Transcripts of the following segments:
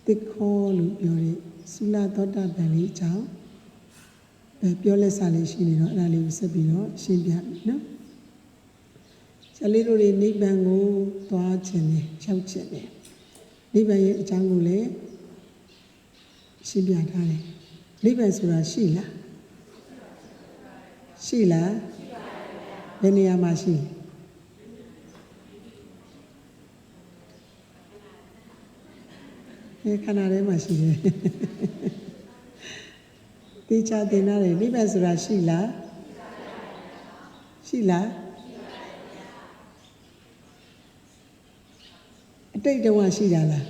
တစ်ခေါ်လို့ပြောတဲ့သုလသောတာပန်လေးအကြောင်းပြောလက်စာလေးရှိနေတော့အဲ့ဒါလေးကိုဆက်ပြီးတော့ရှင်းပြမယ်နော်ဆရာလေးတို့တွေနိဗ္ဗာန်ကိုသွားခြင်းနဲ့ရောက်ခြင်းနဲ့နိဗ္ဗာန်ရဲ့အကြောင်းကိုလည်းရှင်းပြထားတယ်နိဗ္ဗာန်ဆိုတာရှိလားရှိလားဘယ်နေရာမှာရှိလဲခန္ဓာထဲမှာရှိတယ်တေချာတင်ရတယ်နိဗ္ဗာန်ဆိုတာရှိလားရှိလားအတိတ်တုန်းကရှိတာလား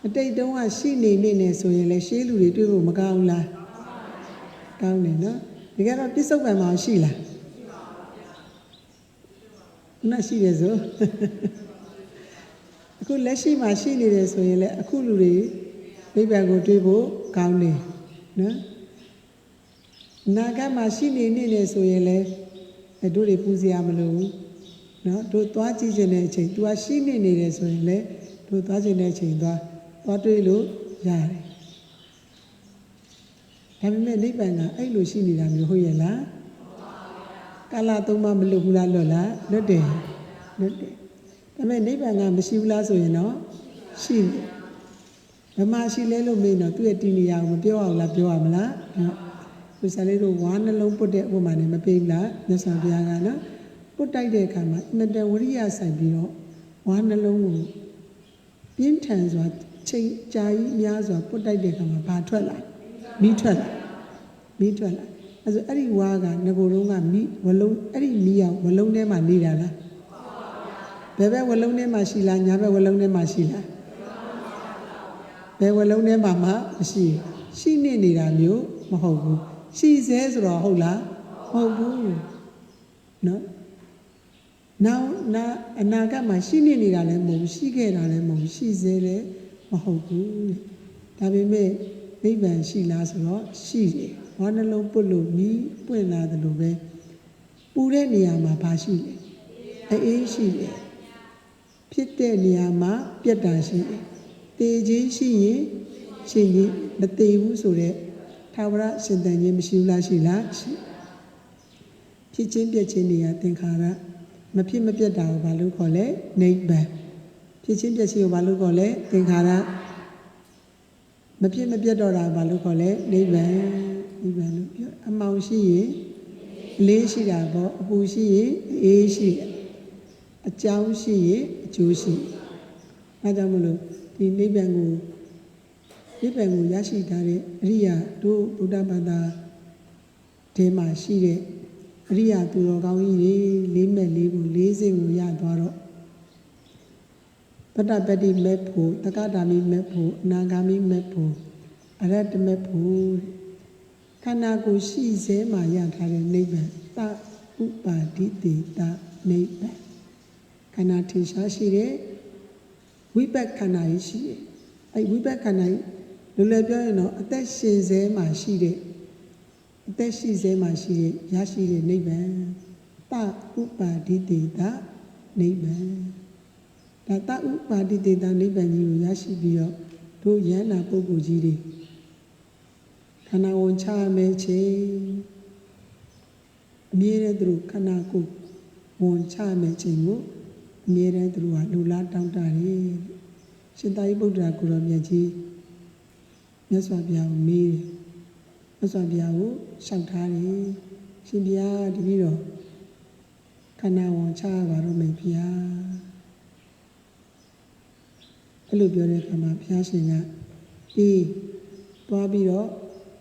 အတိတ်တုန်းကရှိနေဆိုရင်လည်းရှေးလူတွေတွေ့ဖို့မကောင်းဘူးလားကောင်းတယ်နော်ဒီကတော့ပြစ္ဆုတ်ပံမှာရှိလားနာရှိတယ်ဆိုအခုလက်ရှိမှာရှိနေတယ်ဆိုရင်လည်းအခုလူတွေနိဗ္ဗာန်ကိုတွေ့ဖို့ကောင်းတယ်နော်နာဂတ်မှာရှိနေဆိုရင်လည်းတို့တွေပူဇော်မလို့ဘူးနော်တို့သွားကြည့်ခြင်းတဲ့အချိန် तू ရှိနေတယ်ဆိုရင်လည်းတို့သွားခြင်းတဲ့အချိန်သွားတွေ့လို့ရတယ်ဒါပေမဲ့နိဗ္ဗာန်ကအဲ့လိုရှိနေတာမျိုးဟုတ်ရဲ့လားကာလသုံးပါမလွတ်ဘူးလားလွတ်လားလွတ်တယ်ဒါပေမဲ့နိဗ္ဗာန်ကမရှိဘူးလားဆိုရင်တော့ရှိတယ်ဘယ်မှာရှိလဲလို့မေးတော့သူ့ရဲ့တည်နေရာကိုမပြောအောင်လားပြောရမလားဆိုဆရာလေးတို့ဝါးနှလုံးပုတ်တဲ့ဥပမာနဲ့မပြေဘူးလားမြတ်စွာဘုရားကနော်ပုတ်တိုက်တဲ့အခါမှာအမတန်ဝရိယဆိုင်ပြီးတော့ဝါးနှလုံးကိုပြင်းထန်စွာချိန်ကြာကြီးများစွာပုတ်တိုက်တဲ့အခါမှာဘာထွက်လာမီးထွက်လာအဲဆိုအဲ့ဒီဝါးကငကိုယ်လုံးကမီးဝလုံးအဲ့ဒီမီးအောင်ဝလုံးထဲမှာနေတာလားဘယ်ဘက်ဝလုံးထဲမှာရှိလားညာဘက်ဝလုံးထဲမှာရှိလားဘယ်ဝလုံးထဲမှာမှမရှိနေတာမျိုးမဟုတ်ဘူးရှိစေဆိုတော့ဟုတ်လားမဟုတ်ဘူးနော်နောက်အနာဂတ်မှာရှိနေတာလည်းမဟုတ်ဘူးရှိခဲ့တာလည်းမဟုတ်ဘူးရှိစေလည်းမဟုတ်ဘူးဒါပေမဲ့နိဗ္ဗာန်ရှိလားဆိုတော့ရှိတယ်ဘာနှလုံးပုတ်လို့မီးပွင့်လာတယ်လို့ပဲပူတဲ့နေရာမှာဘာရှိလဲအေးရှိတယ်ဖြစ်တဲ့နေရာမှာပြတ်တာရှိတယ်တေခြင်းရှိရင်ရှင်ကြီးမသေးဘူးဆိုတဲ့ထာဝရရှင်သန်ခြင်းမရှိဘူးလားရှိလားရှိဖြစ်ချင်းပြတ်ချင်းနေရာသင်္ခါရမဖြစ်မပြတ်တာကိုဘာလို့ခေါ်လဲနိဗ္ဗာန်ဖြစ်ချင်းပြတ်ချင်းကိုဘာလို့ခေါ်လဲသင်္ခါရမဖြစ်မပြတ်တော့တာဘာလို့ခေါ်လဲနိဗ္ဗာန်လို့ပြောအမှောင်ရှိရင်အလေးရှိတာပေါ့အပူရှိရင်အေးရှိအကြောင်းရှိရင်အကျိုးရှိအဲကြောင့်မလို့ဒီနိဗ္ဗာန်ကိုရရှိထားတဲ့အရိယာတို့ဗုဒ္ဓဘာသာထဲမှာရှိတဲ့အရိယာသူတော်ကောင်းကြီးတွေလေးမဲ့လေးကို၄စင်ကိုရသွားတော့ပတ္တပတ္တိမဲ့ဖို့တက္ကတာမိမဲ့ဖို့အနာဂါမိမဲ့ဖို့အရတ္တမဲ့ဖို့ခန္ဓာကိုယ်ရှိစေမှရထားတဲ့နိဗ္ဗာန်သဥပါတိတေတနိဗ္ဗာန်ခန္ဓာထင်ရှားရှိတဲ့ဝိပဿနာကြီးရှိတယ်အဲဝိပဿနာကြီးလိုလည်းပြောရင်တော့အသက်ရှင်စေမှရှိတဲ့အသက်ရှိစေမှရှိတဲ့ရရှိတဲ့နိဗ္ဗာန်သဥပါတိတေတနိဗ္ဗာန်ဒါသဥပါတိတေတနိဗ္ဗာန်ကြီးကိုရရှိပြီးတော့တို့ယန္တာပုဂ္ဂိုလ်ကြီးတွေခန္ဓာဝန်ချမယ်ချင်းအမြဲတမ်းသူတို့ခန္ဓာကိုယ်ဝန်ချမယ်ချင်းကိုအမြဲတမ်းသူတို့ကလူလားတောင်းတတယ်ရှင်သာရိပုတ္တရာကိုရောမြတ်ကြီးမြတ်စွာဘုရားကိုမေးတယ်မြတ်စွာဘုရားကိုလျှောက်ထားတယ်ရှင်ဘုရားတပည့်တော်ခန္ဓာဝန်ချပါတော့မယ်ဘုရားအဲ့လိုပြောတဲ့အခါမှာဘုရားရှင်ကသွားပြီးတော့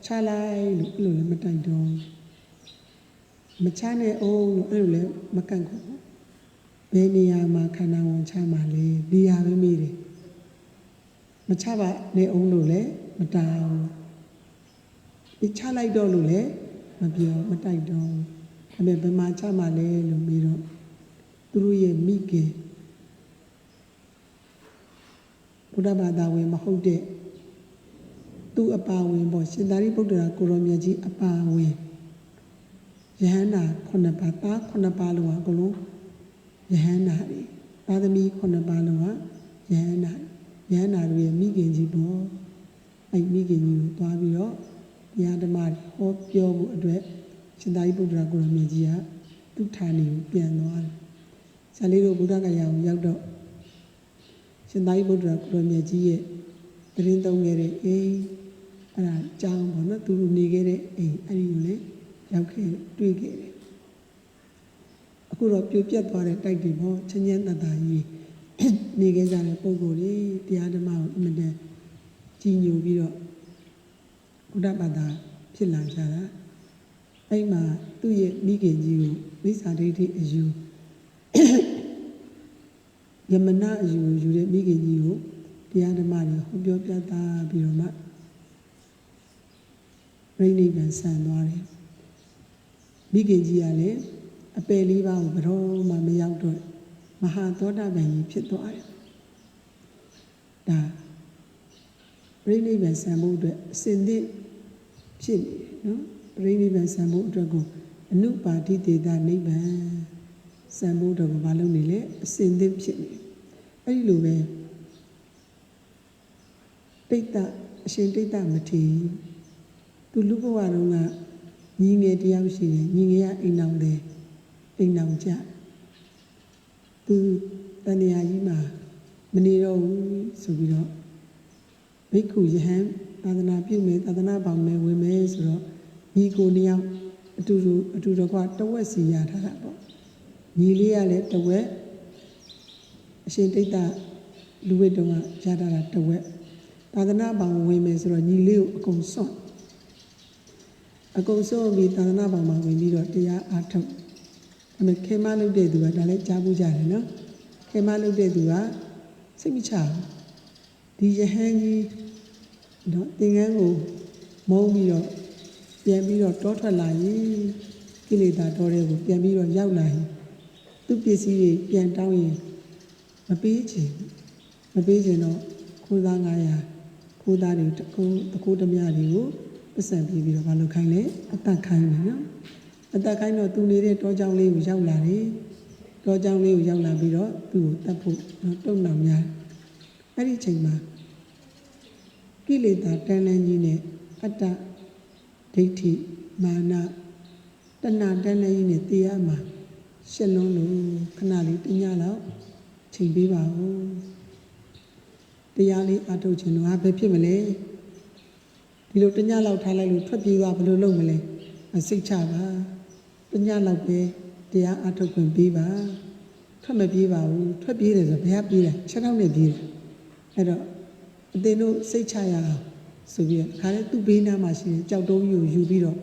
ချလိုက်လို့အဲ့လိုလည်းမတိုက်တော့မချနဲ့အောင်လို့အဲ့လိုလည်းမကန့်ဘူးဘယ်နေရာမှာခန္ဓာဝန်ချမှာလဲနေရာပဲမေးတယ်မချပါနဲ့အောင်လို့လည်းမတောင်းဒီချလိုက်တော့လို့လည်းမပြောမတိုက်တော့ဒါပေမဲ့ဘယ်မှာချမှာလဲလို့မေးတော့သူတို့ရဲ့မိခင်ဘုရားဘာသာဝင်မဟုတ်တဲ့သူအပါဝင်ပေါ့ရှင်သာရိပုတ္တရာကိုရောမြတ်ကြီးအပါဝင်ယဟန္တာ9ပါးသား9ပါးလုံးအကုန်လုံးယဟန္တာတွေသာသမီ9ပါးလုံးကယဟန္တာ ယန္နာတို့ရဲ့မိခင်ကြီးပေါ့အဲ့မိခင်ကြီးကိုသွားပြီးတော့တရားဓမ္မဟောပြောဖို့အတွက်ရှင်သာရိပုတ္တရာကိုရမကြီးကသူ့ဌာနေကိုပြန်သွားတယ်ဇာလေးတို့ဗုဒ္ဓဂယာကိုရောက်တော့ရှင်သာရိပုတ္တရာကိုရမကြီးရဲ့တရင်သုံးခဲ့တဲ့အိမ်အဲ့ဒါကြောင်းပေါ့နော်သူတို့နေခဲ့တဲ့အိမ်အဲ့ဒီကိုလည်းရောက်ခဲ့တွေ့ခဲ့တယ်အခုတော့ပြိုပြတ်သွားတဲ့တိုက်တွေပေါ့ချင်းချင်းတတကြီးနေခဲ့ကြတဲ့ပုံကိုယ်တွေတရားဓမ္မကိုအမြဲတမ်းကြီးညိုပြီးတော့ဘုရားဘာသာဖြစ်လာကြတာအဲ့မှာသူ့ရဲ့မိခင်ကြီးကိုမိစ္ဆာဒိဋ္ဌိအယူယမနာအယူကိုယူတဲ့မိခင်ကြီးကိုတရားဓမ္မတွေဟောပြောပြသပြီးတော့မှပြိဋိဘံဆန်သွားတယ်မိခင်ကြီးကလည်းအပယ်လေးပါးကိုဘယ်တော့မှမရောက်တော့မဟာသောတာပန်ကြီးဖြစ်သွားတယ်ဒါပြိဋိဘံဆန်ဖို့အတွက်အစဉ်သင့်ဖြစ်နေတယ်နော်ပြိဋိဘံဆန်ဖို့အတွက်ကိုအနုပါတိတေတာနိဗ္ဗာန်ဆန်ဖို့အတွက်ကိုမလုပ်နေလေအစဉ်သင့်ဖြစ်နေအဲ့ဒီလိုပဲတိတ်တအရှင်တိတ်တမထေရသူလူဘဝတုန်းကညီငယ်တယောက်ရှိတယ်ညီငယ်ကအိမ်အောင်တယ်အိမ်အောင်ကြသူတဏှာကြီးမှာမနေတော့ဘူးဆိုပြီးတော့ဘိက္ခုယဟန်သာသနာပြုမယ်သာသနာပေါင်းမယ်ဝင်မယ်ဆိုတော့ညီကိုနှစ်ယောက်အတူတကွတဝက်စီရထားတာပေါ့ညီလေးကလည်းတဝက်အရှင်တိတ်တလူဝိတုံကရထားတာတဝက်သာသနာပေါင်းဝင်မယ်ဆိုတော့ညီလေးကိုအကုန်စွန့်ပြီးသာသနာပေါင်းမှာဝင်ပြီးတော့တရားအားထုတ်အမေခေမလုပ်တဲ့သူကဒါလည်းကြားဘူးကြတယ်နော်ခေမလုပ်တဲ့သူကစိတ်မချဘူးဒီယဟန်ကြီးနော်သင်္ကန်းကိုမုန်းပြီးတော့ပြန်ပြီးတော့တောထွက်လာရင်ကိလေသာတောတွေကိုပြန်ပြီးတော့ရောက်လာရင်သူ့ပစ္စည်းတွေပြန်တောင်းရင်မပေးချင်တော့ခိုးသား900ခိုးသားတွေတကူးဓမြတွေကိုပတ်စံပြီးတော့မလုပ်ခိုင်းလေအသက်ခိုင်းတယ်နော်အသက်ခိုင်းတော့သူနေတဲ့တောကြောင်လေးကိုရောက်လာတယ်တောကြောင်လေးကိုရောက်လာပြီးတော့သူ့ကိုတတ်ဖို့တုံ့နှောင်များအဲ့ဒီချိန်မှာကိလေသာတန်းလန်းကြီးနဲ့အတ္တဒိဋ္ဌိမာနတဏှာတန်းလန်းကြီးနဲ့တရားမှာရှက်လုံးလို့ခဏလေးတညလောက်ချိန်ပေးပါဦးတရားလေးအထုတ်ခြင်းတော့ဘယ်ဖြစ်မလဲဒီလိုတညလောက်ထားလိုက်လို့ထွက်ပြေးသွားဘယ်လိုလုပ်မလဲစိတ်ချပါတညလောက်ပဲတရားအထုတ်ခွင့်ပေးပါထွက်မပြေးပါဘူးထွက်ပြေးတယ်ဆိုဘယ်ကပြေးလဲ6ထောက်နဲ့ပြေးတယ်အဲ့တော့အသင်တို့စိတ်ချရအောင်ဆိုပြီးခါလဲသူ့ဘေးနားမှာရှိတဲ့ကြောက်တုံးကြီးကိုယူပြီးတော့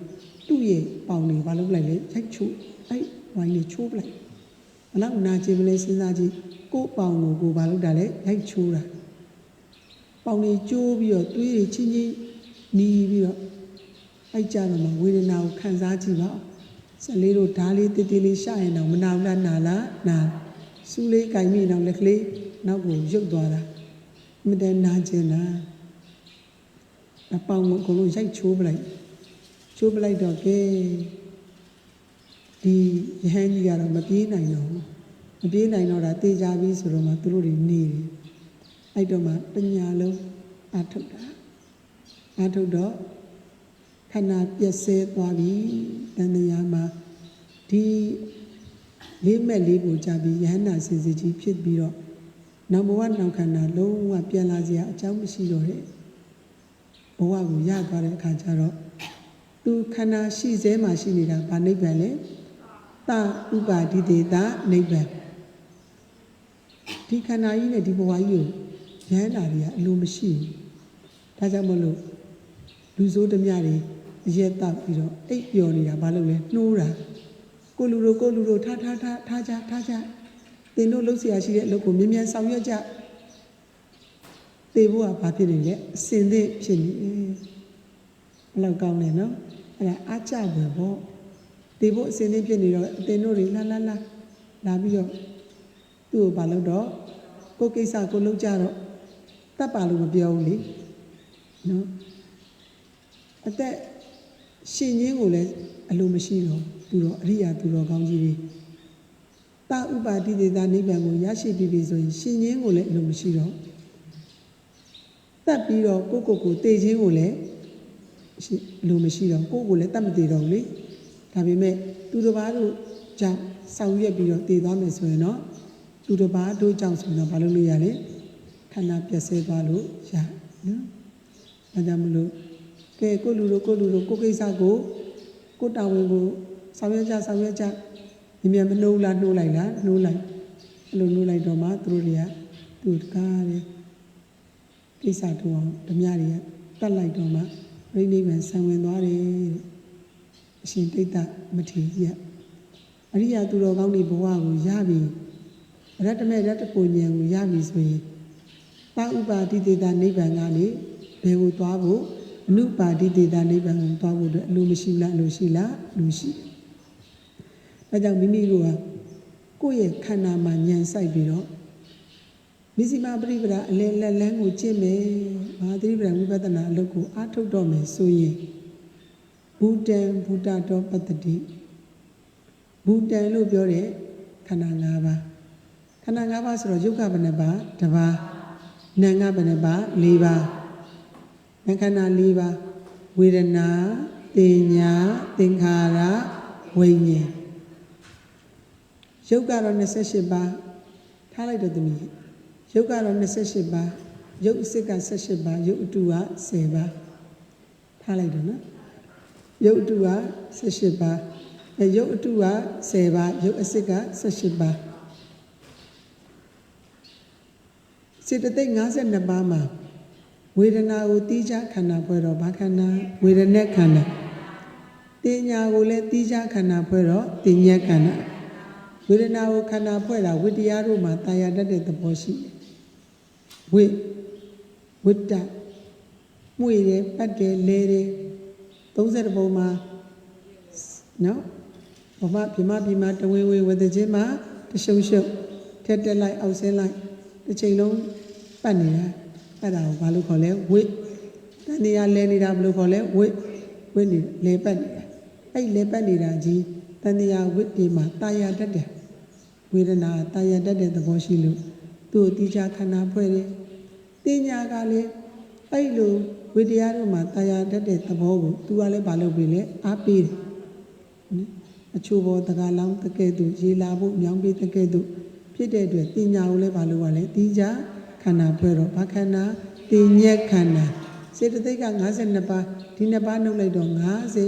သူ့ရဲ့ပေါင်တွေဘာလုပ်လိုက်လဲရိုက်ချိုးအဲ့ဝိုင်းလေးချိုးပလိုက်ဘလောက်နာကျင်မလဲစဉ်းစားကြည့်ကို့ပေါင်ကိုဘာလုပ်တာလဲရိုက်ချိုးတာပေါင်တွေကျိုးပြီးတော့သွေးတွေချင်းချင်းနီးပြီးတော့အဲ့ကြတော့မှဝေဒနာကိုခံစားကြည့်ပါဆက်လေးတို့ဓာလေးတိတိလေးရှာရင်တော့မနာဘူးလားနာစူးလေးကြိုင်မိတော့လက်ကလေးနောက်ကိုရုပ်သွားတာမတန်နာကျင်တာအပေါင်ကိုအကုန်လုံးရိုက်ချိုးပလိုက်တော့ကဲဒီယဟန်ကြီးကတော့မပြေးနိုင်တော့တာတေချာပြီးဆိုတော့မှသူတို့တွေနေတယ်အဲ့တော့မှတညာလုံးအထုတ်တော့ခန္ဓာပြည့်စဲသွားပြီတန်တရားမှာဒီလေးမဲ့လေးကိုကြပြီးယဟန္တာစင်စစ်ကြီးဖြစ်ပြီးတော့နောက်ဘဝနောက်ခန္ဓာလုံးဝပြန်လာစရာအကြောင်းမရှိတော့တဲ့ဘဝကိုရသွားတဲ့အခါကျတော့သူခန္ဓာရှိစဲမှာရှိနေတာဗာနိဗ္ဗာန်လေသဥပါတိတေတာနိဗ္ဗာန်ဒီခန္ဓာကြီးနဲ့ဒီဘဝကြီးကိုယဟန္တာတွေကအလိုမရှိဘူးဒါကြောင့်မလို့လူဆိုးဓမြတွေအရက်တောက်ပြီးတော့အိပ်ပျော်နေတာဘာလို့လဲနှိုးတာကိုလူတို့ထားကြသင်တို့လှုပ်เสียရှိတဲ့အလုပ်ကိုမြ мян ဆောင်ရွက်ကြသေဖို့ကဘာဖြစ်နေလဲအစင်သင့်ဖြစ်နေဘယ်လောက်ကောင်းလဲနော်အဲ့ဒါအားကြပဲပေါ့သေဖို့အစင်သင့်ဖြစ်နေတော့အသင်တို့တွေလာပြီးတော့သူ့ကိုဘာလုပ်တော့ကိုကိစ္စကိုလုပ်ကြတော့တတ်ပါလို့မပြောဘူးလေနော်အသက်ရှင်ခြင်းကိုလည်းအလိုမရှိတော့သူတော့အရိယာသူတော်ကောင်းကြီးတွေတာဥပါတိတေတာနိဗ္ဗာန်ကိုရရှိပြီဆိုရင်ရှင်ခြင်းကိုလည်းအလိုမရှိတော့ တက်ပြီးတော့ကိုတေခြင်းကိုလည်းလူမရှိတော့ကိုလည်းတတ်မသေးတော့ဘူးလေဒါပေမဲ့သူတစ်ပါးတို့ကြောင့်ဆောင်ရွက်ပြီးတော့တည်သွားမယ်ဆိုရင်တော့သူတစ်ပါးတို့ကြောင့်ဆိုတော့ဘာလို့လို့ရလဲခန္ဓာပြည့်စဲသွားလို့ရနော်ဒါကြောင့်မလို့ကဲကိုလူတို့ကိုကိစ္စကိုတာဝန်ကိုဆောင်ရွက်ကြမြန်မနှိုးလားနှိုးလိုက်လားနှိုးလိုက်အဲ့လိုနှိုးလိုက်တော့မှသူတို့တွေကသူတကားတယ်ကိစ္စတို့အောင်ဓမြတွေကတတ်လိုက်တော့မှပြိဋိဘံဆံဝင်သွားတယ်တဲ့အရှင်တိတ်တမထေရအရိယာသူတော်ကောင်းတွေဘဝကိုရပြီရတ္တမေရတ္တကိုဉာဏ်ကိုရပြီဆိုရင်ပါဥပါတိတေတာနိဗ္ဗာန်ကနေဘယ်ကိုသွားဖို့အနုပါတိတေတာနိဗ္ဗာန်ကိုသွားဖို့အတွက်အလိုမရှိလားလူရှိဒါကြောင့်မိမိတို့ကကိုယ့်ရဲ့ခန္ဓာမှာဉာဏ်စိုက်ပြီးတော့မိစီမပရိပဒအလယ်လက်လန်းကိုကျင့်မယ်မဟာသတိပ္ပံဝိပဿနာအလုပ်ကိုအားထုတ်တော့မယ်ဆိုရင်ဘူတံဘုဒ္ဓတော်ပတ္တိဘူတံလို့ပြောတဲ့ခန္ဓာ၅ပါးခန္ဓာ၅ပါးဆိုတော့ယုတ်ကဘယ်နှပါးတစ်ပါးနာငါဘယ်နှပါး၄ပါးနာခန္ဓာ၄ပါးဝေဒနာတင်ညာသင်္ခါရဝိညာဉ်ယုတ်ကတော့28ပါးထားလိုက်တော့သမီးယုတ်ကတော့28ပါးယုတ်အစစ်က18ပါးယုတ်အတုက10ပါးထားလိုက်တော့နော်ယုတ်အတုက18ပါးယုတ်အတုက10ပါးယုတ်အစစ်က18ပါးစေတသိက်52ပါးမှာဝေဒနာကိုတီးခြားခန္ဓာဖွဲ့တော့ဘာခန္ဓာဝေဒနာခန္ဓာတင်ညာကိုလည်းတီးခြားခန္ဓာဖွဲ့တော့တင်ညာခန္ဓာဝေဒနာကိုခန္ဓာဖွဲ့တာဝိတ္တရားတို့မှာတာယာတတ်တဲ့သဘောရှိတယ်ဝိတ္တမှုရယ်ပတ်တယ်လဲတယ်30ပုံမှာနော်ဘာမှပြမတဝင်းဝေဒချင်းမှာတရှုံရှုံထက်တက်လိုက်အောက်ဆင်းလိုက်တစ်ချိန်လုံးပတ်နေတာအဲ့ဒါကိုဘာလို့ခေါ်လဲဝိတန်တရားလဲနေတာဘယ်လိုခေါ်လဲဝိနေလဲပတ်နေတာအဲ့လဲပတ်နေတာကြီးတန်တရားဝိဒီမှာတာယာတတ်တယ်ဝေဒနာတာယာတတ်တဲ့သဘောရှိလို့သူ့တိကျခန္ဓာဖွဲ့တယ်တင်ညာကလည်းအဲ့လိုဝိတရားတို့မှာတာယာတတ်တဲ့သဘောကိုသူကလည်းဘာလုပ်ပြီလဲအားပေးတယ်အချို့ဘောတကားလောင်းတကဲ့သို့ရေလာဖို့မြောင်းပေးတကဲ့သို့ဖြစ်တဲ့အတွက်တင်ညာကိုလည်းဘာလုပ်ရလဲတိကျခန္ဓာဖွဲ့တော့ဘာခန္ဓာတင်ညက်ခန္ဓာစေတသိက်က52ပါးဒီ2ပါးနှုတ်လိုက်တော့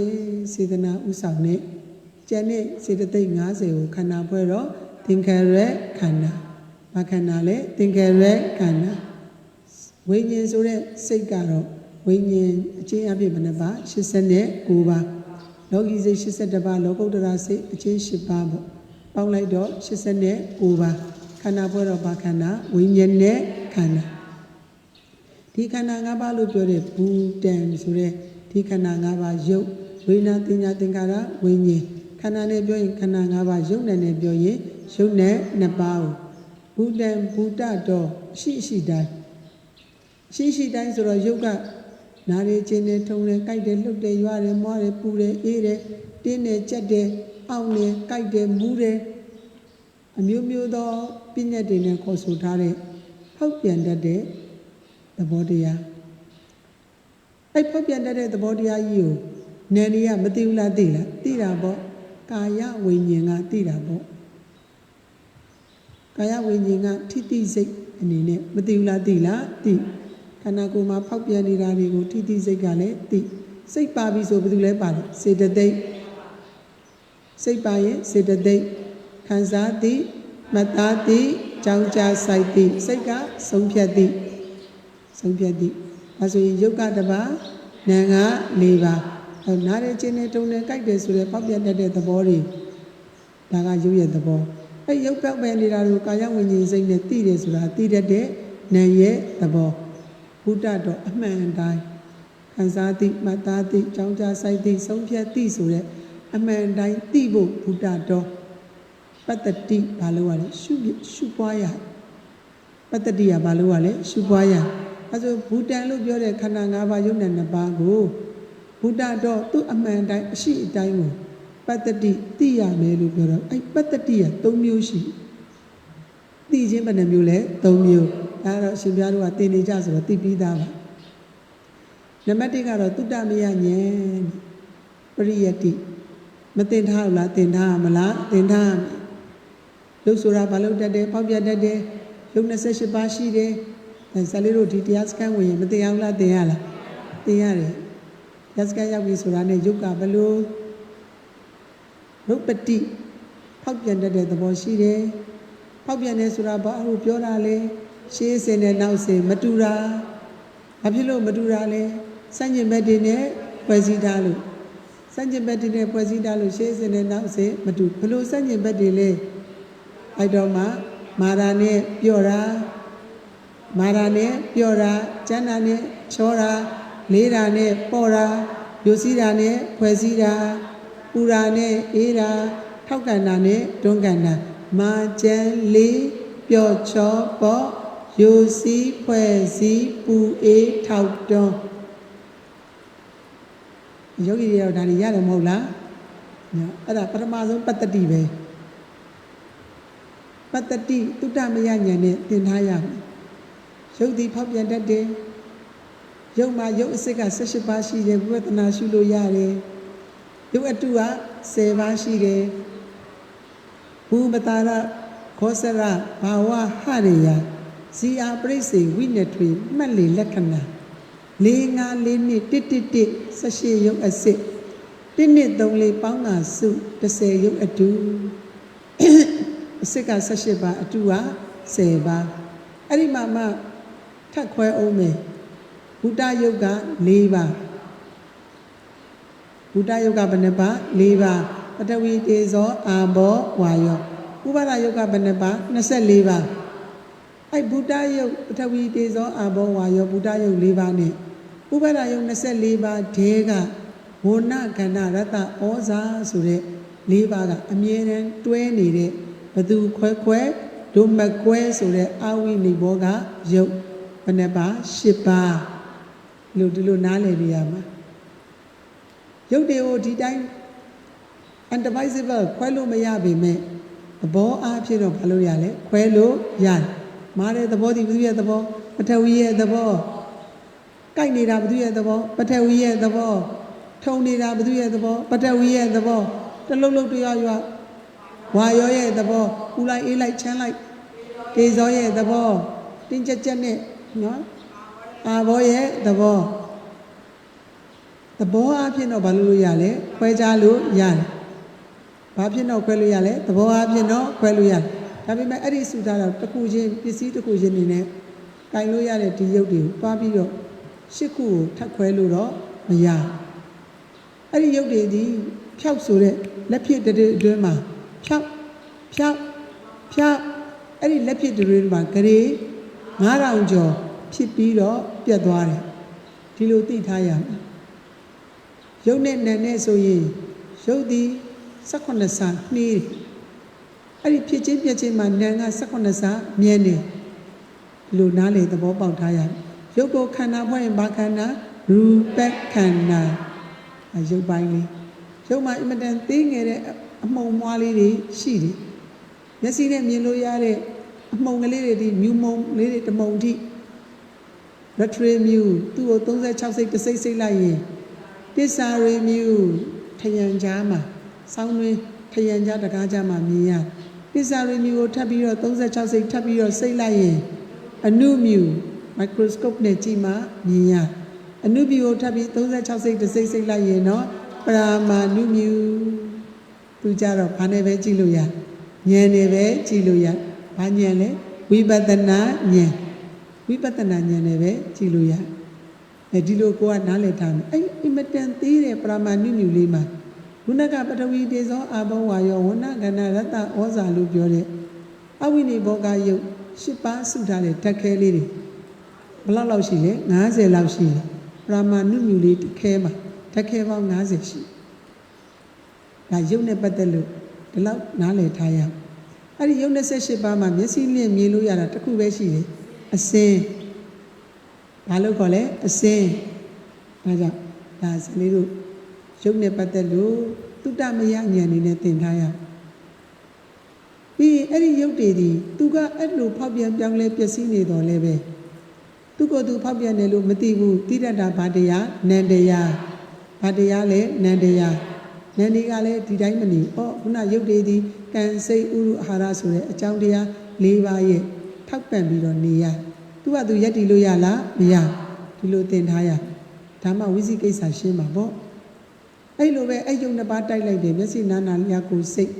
50စေတနာဥဆောင်နဲ့ကျန်တဲ့စေတသိက်50ကိုခန္ဓာဖွဲ့တော့သင်္ခါရခန္ဓာဘာခန္ဓာလဲသင်္ခါရခန္ဓာဝိညာဉ်ဆိုတဲ့စိတ်ကတော့ဝိညာဉ်အချင်းအပြည့်ဘယ်နှပါ89ပါးလောကီစိတ်82ပါးလောကုတ္တရာစိတ်အချင်း10ပါးပေါ့ပေါင်းလိုက်တော့89ပါးခန္ဓာဖွဲ့တော့ဘာခန္ဓာဝိညာဉ်နဲ့ခန္ဓာဒီခန္ဓာ၅ပါးလို့ပြောတဲ့ဘူတံဆိုတဲ့ဒီခန္ဓာ၅ပါးယုတ်ဝိညာဉ်တင်ညာသင်္ခါရဝိညာဉ်ခန္ဓာနဲ့ပြောရင်ခန္ဓာ၅ပါးယုတ်နဲ့ပြောရင်ယုတ်နဲ့2ပါးကိုဘူတံဘူတတော်ရှိတိုင်းဆိုတော့ယုတ်ကနားရခြင်းနဲ့ထုံတယ်ကြိုက်တယ်လှုပ်တယ်ရွာတယ်မွားတယ်ပူတယ်အေးတယ်တင်းတယ်ကြက်တယ်အောင့်တယ်ကြိုက်တယ်မူးတယ်အမျိုးမျိုးသောပညာတွေနဲ့ခေါ်ဆိုထားတဲ့ဖောက်ပြန်တတ်တဲ့သဘောတရားအဲ့ဖောက်ပြန်တတ်တဲ့သဘောတရားကြီးကိုနန္ဒီကမသိဘူးလားသိလားသိတာပေါ့ကာယဝိညာဉ်ကသိတာပေါ့ကာယဝိညာဉ်ကထိတိစိတ်အနေနဲ့မသိဘူးလားသိလားသိခန္ဓာကိုယ်မှာဖောက်ပြန်နေတာတွေကိုထိတိစိတ်ကလည်းသိစိတ်ပါပြီဆိုဘယ်သူလဲပါတယ်စေတသိက်စိတ်ပါရင်စေတသိက်ခံစားသည်မသားသည်ကြောင်းကြဆိုင်သည်စိတ်ကဆုံးဖြတ်သည်ဒါဆိုရင်ယုတ်ကတစ်ပါးနာငါ၄ပါးနားရခြင်းနဲ့တုံနဲ့ကြိုက်တယ်ဆိုတဲ့ဖောက်ပြန်တတ်တဲ့သဘောတွေဒါကယုတ်ရဲ့သဘောအဲ့ယုတ်ပောက်ပဲနေတာကိုကာယဝိညာဉ်စိတ်နဲ့သိတယ်ဆိုတာသိတတ်တဲ့နာရဲ့သဘောဘုဒ္ဓတော်အမှန်တိုင်းခံစားသည်မသားသည်ကြောင်းကြဆိုင်သည်ဆုံးဖြတ်သည်ဆိုတဲ့အမှန်တိုင်းသိဖို့ဘုဒ္ဓတော်ပတ္တိဘာလို့ ရလဲရှုပွားရပတ္တိကဘာလို့ ရလဲရှုပွားရအဲဆိုဘူတံလို့ပြောတဲ့ခန္ဓာ၅ပါးယုတ်နဲ့2ပါးကိုဘုဒ္ဓတော်သူ့အမှန်တိုင်းအရှိအတိုင်းကိုပတ္တိသိရမယ်လို့ပြောတော့အဲ့ပတ္တိက3မျိုးရှိသိခြင်းဘယ်နှမျိုးလဲ3မျိုးဒါတော့ရှင်ပြားတို့ကသင်နေကြဆိုတော့သိပြီးသားပါ နံပါတ်1ကတော့တုတ္တမယဉာဏ်ပရိယတ္တိမတင်ထားဘူးလားတင်ထားရမလားတင်ထားရမယ်ရုပ်ဆိုတာဘာလို့တတ်တယ်ပေါက်ပြတတ်တယ်ရုပ်28ပါးရှိတယ်ဇာလေးတို့ဒီတရားစခန်းဝင်ရင်မတင်အောင်လားတင်ရလားတင်ရတယ်တရားစခန်းရောက်ပြီဆိုတာနဲ့ရုပ်ကဘလို့ရုပ်ပတိဖောက်ပြန်တတ်တဲ့သဘောရှိတယ်ဖောက်ပြန်တယ်ဆိုတာဘာလို့ပြောတာလဲရှေးစင်နဲ့နောက်စင်မတူတာဘာဖြစ်လို့မတူတာလဲစัญญဘက်တွေနဲ့ဖွဲ့စည်းထားလို့စัญญဘက်တွေနဲ့ဖွဲ့စည်းထားလို့ရှေးစင်နဲ့နောက်စင်မတူဘလို့စัญญဘက်တွေလဲအဲ့တော့မှမာရာနဲ့ပြောတာမာရာနဲ့ပြောတာကျမ်းစာနဲ့ချောတာလေးတာနဲ့ပေါ်တာယူစည်းတာနဲ့ဖွဲ့စည်းတာပူရာနဲ့အေးတာထောက်ကန်တာနဲ့တွန်းကန်တာမာကျန်လေးပြော့ချောပေါ်ယူစည်းဖွဲ့စည်းပူအေးထောက်တွန်းယောဂီတွေတော့ဒါတွေရတယ်မဟုတ်လားအဲ့ဒါပထမဆုံးပတ္တတိပဲပတ္တတိတုတ္တမယဉာဏ်နဲ့သင်ထားရမယ်ရုပ်ဒီဖောက်ပြန်တတ်တယ်ရုပ်မှာရုပ်အစစ်က18ပါးရှိတယ်ဝိပဿနာရှုလို့ရတယ်ရုပ်အတုက10ပါးရှိတယ်ဘူပတာရခောစရဘာဝဟရိယဇီအာပရိစေဝိနထွေမှတ်လေလက္ခဏာ4 5 4နှစ်1 18ရုပ်အစစ်1နှစ်3 4ပေါင်းတာစု10ရုပ်အတုအစစ်က18ပါးအတုက10ပါးအဲ့ဒီမှာမှထပ်ခွဲအောင်မယ်ဘုဒ္ဓယုတ်က4ပါးဘုဒ္ဓယုတ်ကဘယ်နှပါး4ပါးပထဝီတေဇောအာဘောဝါယောဥပါဒယုတ်ကဘယ်နှပါး24ပါးအဲ့ဘုဒ္ဓယုတ်ပထဝီတေဇောအာဘောဝါယောဘုဒ္ဓယုတ်4ပါးနဲ့ဥပါဒယုတ်24ပါးဒဲကဝဏကန္နရတ္တဩဇာဆိုတဲ့4ပါးကအမြဲတမ်းတွဲနေတဲ့ဘသူခွဲဒုမကွဲဆိုတဲ့အာဝိနိဘောကယုတ်ဘယ်နှပါ10ပါးလို့ဒီလိုနားလည်နေရမှာရုပ်တွေကိုဒီတိုင်း indivisible ခွဲလို့မရပေမဲ့သဘောအားဖြင့်တော့ဘာလို့ရလဲခွဲလို့ရတယ်မားတဲ့သဘောဒီဘုရားသဘောပထဝီရဲ့သဘောကြိုက်နေတာဘုရားသဘောပထဝီရဲ့သဘောထုံနေတာဘုရားသဘောပထဝီရဲ့သဘောတလုံးလုံးတရားရွာဝါရောရဲ့သဘောပူလိုက်အေးလိုက်ချမ်းလိုက်တေဇောရဲ့သဘောတင်းကြက်ကြက်နဲ့နော်အာဘောရဲ့သဘောအားဖြင့်တော့ဘာလို့ရလဲခွဲခြားလို့ရတယ်ဘာဖြစ်တော့ခွဲလို့ရလဲသဘောအားဖြင့်တော့ခွဲလို့ရတယ်ဒါပေမဲ့အဲ့ဒီစုထားတော့တစ်ခုချင်းပစ္စည်းတစ်ခုချင်းနေနဲ့ကင်လို့ရတဲ့ဒီရုပ်တွေကိုတွားပြီးတော့8ခုကိုထပ်ခွဲလို့တော့မရအဲ့ဒီရုပ်တွေဒီဖြောက်ဆိုတဲ့လက်ဖြစ်တဲ့အတွင်းမှာဖြောက်အဲ့ဒီလက်ဖြစ်တွေမှာဂရေ9000ကျော်ဖြစ်ပြီးတော့ပြတ်သွားတယ်ဒီလိုသိထားရမယ်ရုပ်နဲ့နာနဲ့ဆိုရင်ရုပ်ဒီ18ဆနှီးအဲ့ဒီဖြစ်ချင်းပြည့်ချင်းမှာနာက18ဆမြဲနေဒီလိုနားလေသဘောပေါက်ထားရမယ်ရုပ်ကိုခန္ဓာဖွဲ့ရင်ဘာခန္ဓာရူပခန္ဓာရုပ်ပိုင်းလေးရုပ်မှာအင်မတန်သေးငယ်တဲ့အမှုံမွားလေးတွေရှိတယ်မျက်စိနဲ့မြင်လို့ရတဲ့အမှုံကလေးတွေဒီမြူမုံလေးတွေတမုံထိရထရီမြူသူ့ကို36စိတ်တစ်စိတ်စိတ်လိုက်ရင်တစ္ဆာရီမြူထယံကြားမှာစောင်းတွင်ထယံကြားတကားကြားမှာမြင်ရတစ္ဆာရီမြူကိုထပ်ပြီးတော့36စိတ်ထပ်ပြီးတော့စိတ်လိုက်ရင်အနုမြူမိုက်ခရိုစကိုပနဲ့ကြည့်မှမြင်ရအနုမြူကိုထပ်ပြီး36စိတ်တစ်စိတ်စိတ်လိုက်ရင်တော့ပရာမာနုမြူသူကြတော့ဘာနဲ့ပဲကြည့်လို့ရဉာဏ်နဲ့ပဲကြည့်လို့ရဘာဉာဏ်လဲဝိပဿနာဉာဏ်ဝိပဿနာဉာဏ်နဲ့ပဲကြည့်လို့ရဒီလိုကိုကနားလည်ထားမယ်အဲ့အင်မတန်သေးတဲ့ပရမဏုမြူလေးမှာခုနကပထဝီတေဇောအာဘောဝါယောဝဏကန္နရတ္တဩဇာလို့ပြောတဲ့အဝိနိဘောဂယုတ်10ပါးစုထားတဲ့ဓာတ်ခဲလေးတွေဘယ်လောက်ရှိလဲ50လောက်ရှိတယ်ပရမဏုမြူလေးတစ်ခဲမှာဓာတ်ခဲပေါင်း50ရှိဒါယုတ်နဲ့ပတ်သက်လို့ဒီလောက်နားလည်ထားရအဲ့ဒီယုတ်28ပါးမှာမျက်စိနဲ့မြင်လို့ရတာတစ်ခုပဲရှိတယ်အစင်းဘာလို့ခေါ်လဲအစင်းဒါကြောင့်ဒါစလေးတို့ရုပ်နဲ့ပတ်သက်လို့တုတ္တမယဉာဏ်နေနဲ့သင်ထားရပြီးအဲ့ဒီရုပ်တွေဒီသူကအဲ့လိုဖောက်ပြန်ပြောင်းလဲပျက်စီးနေတော်လဲပဲသူက ကိုယ်သူဖောက်ပြန်တယ်လို့မသိဘူးတိတတ်တာဘာတရားနန္တရားဘာတရားလဲနန္တရားနန္ဒီကလည်းဒီတိုင်းမနေဘူးခုနရုပ်တွေဒီကံစိတ်ဥရုအာဟာရဆိုတဲ့အကြောင်းတရား၄ပါးရဲ့ထောက်ပံ့ပြီးတော့နေရသူကသူရက်တည်လို့ရလားမရဒီလိုသင်ထားရဒါမှဝိသိကိစ္စရှင်းမှာပေါ့အဲ့လိုပဲအဲ့ယုံနှစ်ပါးတိုက်လိုက်တယ်မျက်စိနာနာလျှာကိုယ်စိတ်ဓ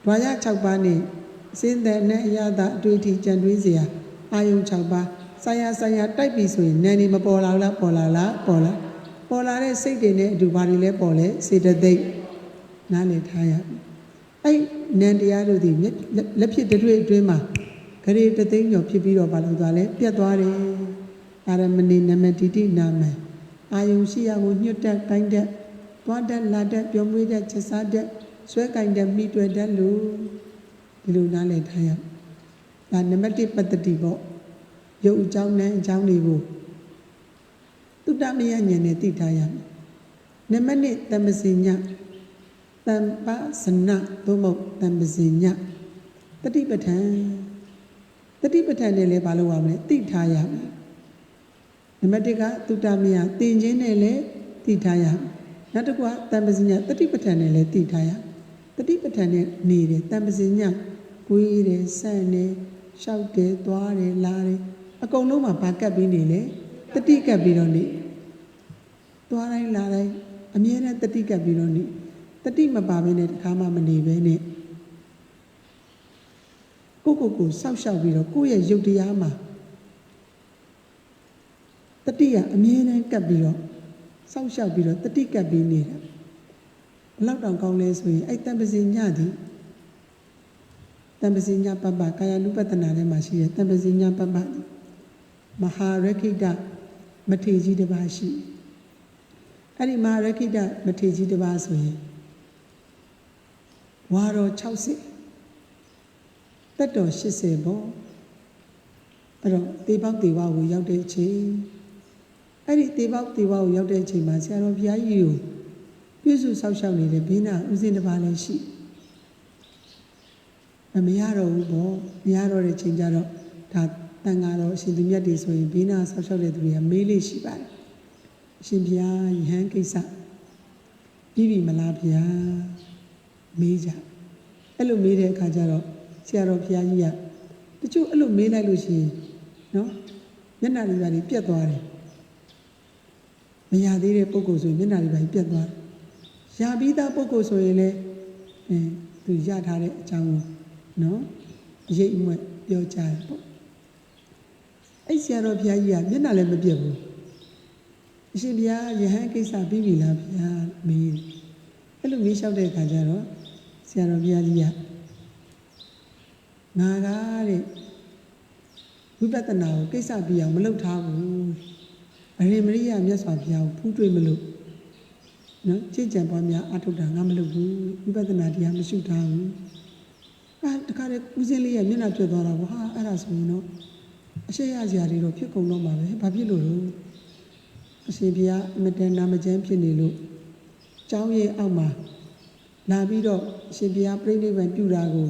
ဝါရ6ပါးနဲ့အစင်းတဲ့နဲ့အရသာအတွေ့အထိကြံတွေးเสียအာယုံ6ပါးဆိုင်ရာတိုက်ပြီဆိုရင်နန်းနေမပေါ်လာဘူးလားပေါ်လာလားပေါ်လာတဲ့စိတ်တွေနဲ့အတူဘာတွေလဲပေါ်လဲစေတသိက်နားလည်ထားရအဲ့နန်းတရားတို့ဒီလက်ဖြစ်တွေ့အတွင်းမှာဂရေတသိန်းကျော်ဖြစ်ပြီးတော့ဘာလို့သွားလဲပြတ်သွားတယ်အာရမဏိနမတိတိနာမအာယုံရှိရကိုညှွတ်တက်တိုင်းတက်သွားတက်လာတက်ပြောမွေးတက်ချက်စားတက်ဆွဲကင်တက်မိတွေ့တက်လို့ဒီလိုနားလည်ထားရဒါနံပါတ်1ပတ္တိပေါ့ရုပ်အကြောင်းနဲ့အကြောင်းတွေကိုတုတ္တမယဉာဏ်နဲ့သိထားရမယ်နံပါတ်2တမ္ပဇညတမ္ပဇနသို့မဟုတ်တမ္ပဇညတတိပဋ္ဌာန်နဲ့လည်းဘာလို့ရမလဲသိထားရမယ်နံပါတ်1ကတုတ္တမယသင်ခြင်းနဲ့လည်းသိထားရမယ်နောက်တစ်ခုကတမ္ပဇညတတိပဋ္ဌာန်နဲ့လည်းသိထားရတတိပဋ္ဌာန်နဲ့နေတယ်တမ္ပဇညကိုယ်ရယ်ဆန့်တယ်ရှောက်တယ်သွားတယ်လာတယ်အကုန်လုံးမှာဘာကပ်ပြီးနေလဲတတိကပ်ပြီးတော့နေသွားတိုင်းလာတိုင်းအမြဲတမ်းတတိကပ်ပြီးတော့နေတတိမပါဘဲနဲ့တခါမှမနေဘဲနဲ့ကိုစောက်ရှောက်ပြီးတော့ကိုယ့်ရဲ့ရုပ်တရားမှာတတိကအမြဲတမ်းကပ်ပြီးတော့စောက်ရှောက်ပြီးတော့တတိကပ်ပြီးနေတာဘလောက်တောင်ကောင်းလဲဆိုရင်အဲ့တမ္ပဇညသည်တမ္ပဇညပပကာယ ानु ပတ္တနာထဲမှာရှိတဲ့တမ္ပဇညပပမဟာရခိတမထေကြီးတစ်ပါးရှိအဲ့ဒီမဟာရခိတမထေကြီးတစ်ပါးဆိုရင်ဝါတော်60တက်တော်80ပေါ့အဲ့တော့တေပေါက်တေဝကိုရောက်တဲ့အချိန်အဲ့ဒီတေပေါက်တေဝကိုရောက်တဲ့အချိန်မှာဆရာတော်ဘုရားကြီးကိုပြုစုဆောက်ရှောက်နေတဲ့ဘိနာဥစဉ်တစ်ပါးလည်းရှိမရတော့ဘူးပေါ့မရတော့တဲ့ချိန်ကျတော့ဒါတန်ဃာတော်အရှင်သူမြတ်တွေဆိုရင်ဘိနာဆောက်ရှောက်တဲ့သူတွေကမေးလေးရှိပါတယ်အရှင်ဘုရားယဟန်ကိစ္စပြီးပြီမလားဗျာမေးကြအဲ့လိုမေးတဲ့အခါကျတော့ဆရာတော်ဘုရားကြီးကတချို့အဲ့လိုမေးလိုက်လို့ရှိရင်နော်မျက်နှာတွေပါပြတ်သွားတယ်မရသေးတဲ့ပုဂ္ဂိုလ်ဆိုရင်မျက်နှာတွေပါပြတ်သွားတယ်ရပြီးသားပုဂ္ဂိုလ်ဆိုရင်လည်းသူရထားတဲ့အကြောင်းကိုနော်အရေးအမွဲ့ပြောကြတယ်ပေါ့အဲ့ဆရာတော်ဘုရားကြီးကမျက်နှာလည်းမပြတ်ဘူးအရှင်ဘုရားယဟန်ကိစ္စပြီးပြီလားဗျာမေးအဲ့လိုမေးလျှောက်တဲ့အခါကျတော့ဆရာတော်ဘုရားကြီးကငါကတဲ့ဝိပဿနာကိုကိစ္စပြီးအောင်မလုပ်ထားဘူးအရင်မရိယမြတ်စွာဘုရားကိုဖူးတွေ့မလို့နော်ကြည်ကြံပွားများအထုတ်တာငါမလုပ်ဘူးဝိပဿနာတရားမရှိထားဘူးတခါတည်းဦးစင်းလေးရဲ့မျက်နှာပြတ်သွားတာပေါ့ဟာအဲ့ဒါဆိုရင်တော့အရှိရစရာတွေတော့ဖြစ်ကုန်တော့မှာပဲဘာဖြစ်လို့လဲအရှင်ဘုရားအမတန်နာမကျမ်းဖြစ်နေလို့ကျောင်းရဲ့အောက်မှာလာပြီးတော့အရှင်ဘုရားပြိဋိဘံပြုတာကို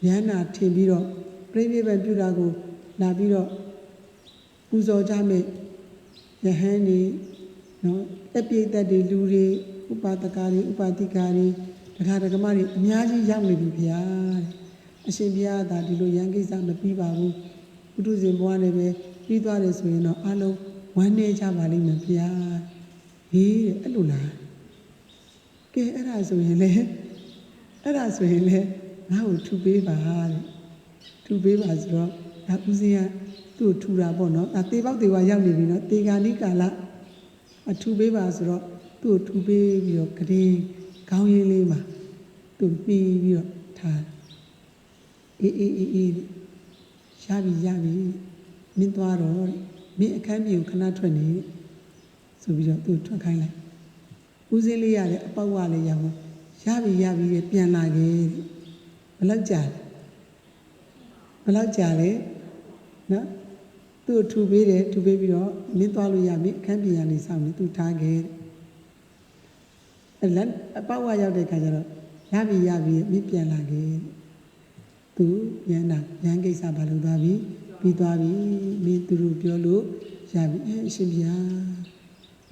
ဉာဏ်နာထင်ပြီးတော့ပြိဋိဘံပြုတာကိုလာပြီးတော့ပူဇော်ကြမယ်ယဟန်နေနော်အပြည့်သက်တွေလူတွေဥပါဒကာတွေဥပါတိကာတွေဒကာဒကမတွေအများကြီးရောက်နေပြီဗျာတဲ့အရှင်ဘုရားသာဒီလိုရန်ကိစ္စမပြီးပါဘူးဘုဒ္ဓဇင်ဘွားနဲ့ပဲပြီးသွားတယ်ဆိုရင်တော့အလုံးဝမ်းနေကြပါလိမ့်မယ်ဗျာဟေးတဲ့အဲ့လိုလားကဲအဲ့ဒါဆိုရင်လေငါ့ကိုထူပေးပါတဲ့ထူပေးပါဆိုတော့ဒါဦးစင်းကသူ့ကိုထူတာပေါ့နော်ဒါတေပေါက်တေဝရောက်နေပြီနော်တေဂာနိကာလအထူပေးပါဆိုတော့သူ့ကိုထူပေးပြီးတော့ကလေးခေါင်းရင်းလေးမှာသူ့ပြီးပြီးတော့ထားအေးရပြီမင်းသွားတော့မင်းအခန်းပြင်ကိုခဏထွက်နေဆိုပြီးတော့သူ့ထွက်ခိုင်းလိုက်ဦးစင်းလေးရတယ်အပေါက်ဝလေးရောက်ရပြီပြန်လာခဲ့ဘယ်လောက်ကြာလဲနော်သူ့ထူပေးတယ်ထူပေးပြီးတော့မင်းသွားလို့ရမင်းအခန်းပြင်ကနေစောင့်နေသူထားခဲ့အပေါက်ဝရောက်တဲ့ခါကျတော့ရပြီမင်းပြန်လာခဲ့သူရန်ကိစ္စဘာလို့သွားပြီ ပြီးသွားပြီမင်းသူတို့ပြောလို့ရပြီအရှင်ဘုရား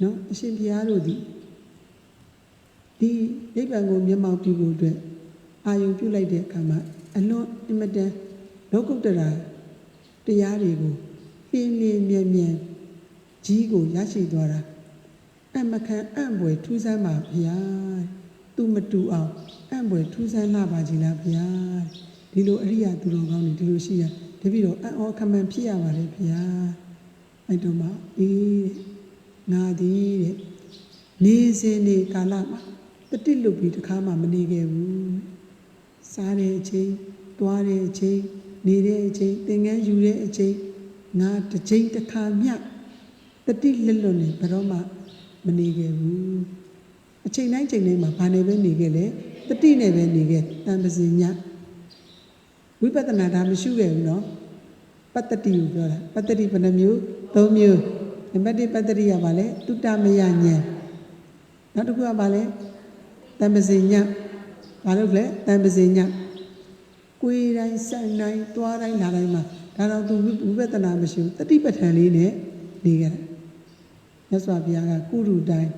နော်အရှင်ဘုရားတို့ဒီနိဗ္ဗာန်ကိုမျက်မှောက်ပြုဖို့အတွက်အာယုံပြုလိုက်တဲ့အခါမှာအလွန်အမတန်လောကုတ္တရာတရားတွေကိုပြင်းပြင်းမြန်မြန်ကြီးကိုရရှိသွားတာအမခံအံ့ဘွယ်ထူးဆန်းပါဗျာသူမတူအောင်အံ့ဘွယ်ထူးဆန်းလာပါကြီးလားဗျာဒီလိုအရိယာသူတော်ကောင်းတွေဒီလိုရှိရတပည့်တော်အံ့ဩခမန်ဖြစ်ရပါလေဗျာအဲ့တော့မှငါသည်တဲ့နေစဉ်နေကာလမှာတတိလွတ်ပြီးတခါမှမနေခဲ့ဘူးစားတဲ့အချိန်သွားတဲ့အချိန်နေတဲ့အချိန်သင်္ကန်းယူတဲ့အချိန်ငါတစ်ချိန်တစ်ခါမျှတတိလွတ်နေဘယ်တော့မှမနေခဲ့ဘူးအချိန်တိုင်းချိန်တိုင်းမှာဘာနဲ့ပဲနေခဲ့လဲတတိနဲ့ပဲနေခဲ့တန်ပစီညဝိပဿနာဒါမရှိခဲ့ဘူးနော်ပတ္တတိကိုပြောတာပတ္တတိဘယ်နှမျိုး၃မျိုးနံပါတ်1ပတ္တတိကဘာလဲတုတ္တမယဉာဏ်နောက်တစ်ခုကဘာလဲတန်ပစီညဘာလို့လဲတန်ပစီညကိုယ်တိုင်းစံတိုင်းသွားတိုင်းလာတိုင်းမှာဒါတော့သူဝိပဿနာမရှိဘူးတတိပဋ္ဌာန်လေးနဲ့နေခဲ့တယ်မြတ်စွာဘုရားကကုရုတိုင်း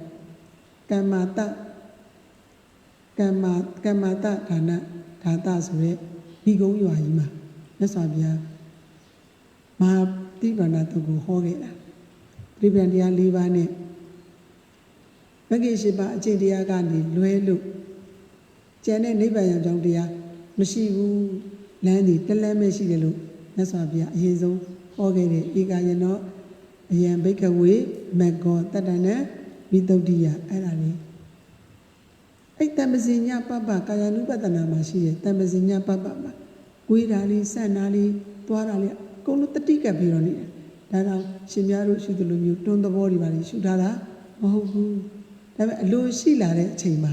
ကမ္မာတဒါနဒါတဆိုတဲ့ဒီကုန်းရွာကြီးမှာမြတ်စွာဘုရားမဟာတိဗ္ဗဏတုကိုဟောခဲ့တာပြိပံတရား၄ပါးနဲ့မဂ္ဂင်၈ပါးအကျင့်တရားကနေလွဲလို့ကျန်တဲ့နိဗ္ဗာန်ရောက်ကြောင်းတရားမရှိဘူးလမ်းဒီတလမ်းပဲရှိတယ်လို့မြတ်စွာဘုရားအရင်ဆုံးဟောခဲ့တဲ့ဧကယနောအယံဘိကဝေမဂ္ဂောတတ္တနံဝိတုဒ္ဓိယအဲ့ဒါလေးအဲ့တမ္ပဇိညပပကာယ ानु ပတနာမှာရှိတဲ့တမ္ပဇိညပပမှာကိုယ်ဓာလေးစံနာလေးသွားတာလေးအကုန်လုံးတတိကပ်ပြီးတော့နေတယ်ဒါကြောင့်ရှင်များတို့ရှုသလိုမျိုးတွန်းသဘောတွေပါလေရှုထားတာမဟုတ်ဘူးဒါပေမဲ့အလိုရှိလာတဲ့အချိန်မှာ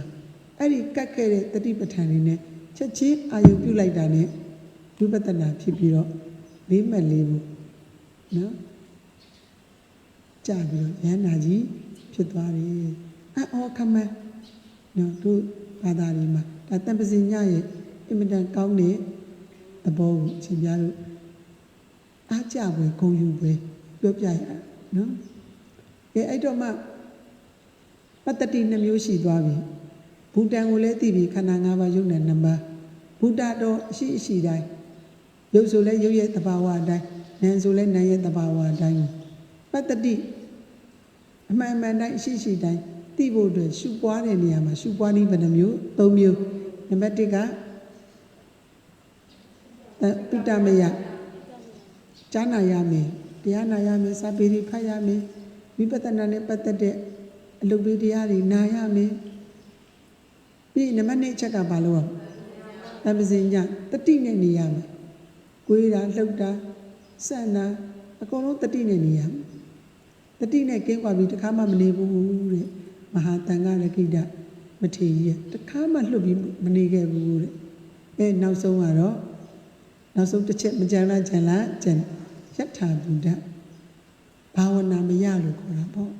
အဲ့ဒီကတ်ခဲ့တဲ့တတိပဋ္ဌာန်လေးနဲ့ချက်ချင်းအာယုပြုလိုက်တာနဲ့ဝိပဿနာဖြစ်ပြီးတော့လေးမဲ့လေးဘူးနော်ကြာပြီးတော့ဉာဏ်နာကြီးဖြစ်သွားတယ်အော်ခမန်းနော်တို့ဘာသာတွေမှာဒါတမ္ပဇိညရဲ့အင်မတန်ကောင်းတဲ့သဘောကိုအရှင်ပြတို့အားကြပွဲဂုဏ်ယူပွဲပြောပြရနော်အဲ့တော့မှပတ္တတိ2မျိုးရှိသွားပြီဘူတံကိုလည်းသိပြီခန္ဓာ5ပါးယုတ်နဲ့2ပါးဘူတတော်အရှိတိုင်းရုပ်ဆိုလဲရုပ်ရဲ့သဘာဝအတိုင်းနာမ်ဆိုလဲနာမ်ရဲ့သဘာဝအတိုင်းပတ္တတိအမှန်တိုင်းအရှိတိုင်းသိဖို့အတွက်ရှုပွားတဲ့နေရာမှာရှုပွားနည်းဘယ်နှမျိုး၃မျိုးနံပါတ်1ကတုတ္တမယကြားနာရမယ်တရားနာရမယ်စာပေတွေဖတ်ရမယ်ဝိပဿနာနဲ့ပတ်သက်တဲ့အလုပ်တွေတရားတွေနာရမယ်ပြီးနံပါတ်2ချက်ကဘာလို့တမ္ပဇိညတတိနဲ့နေရမယ်ကိုယ်တာလှုပ်တာစံတာအကုန်လုံးတတိနဲ့နေရမယ်တတိနဲ့ကင်းကွာပြီးတခါမှမနေဘူးတဲ့မဟာတန်ခါရကိတမထေရကြီးတခါမှလွတ်ပြီးမနေခဲ့ဘူးတဲ့နောက်ဆုံးကတော့နောက်ဆုံးတစ်ချက်မကြမ်းလားယထာဘုဒ္ဓဘာဝနာမရလို့ခေါ်တာပေါ့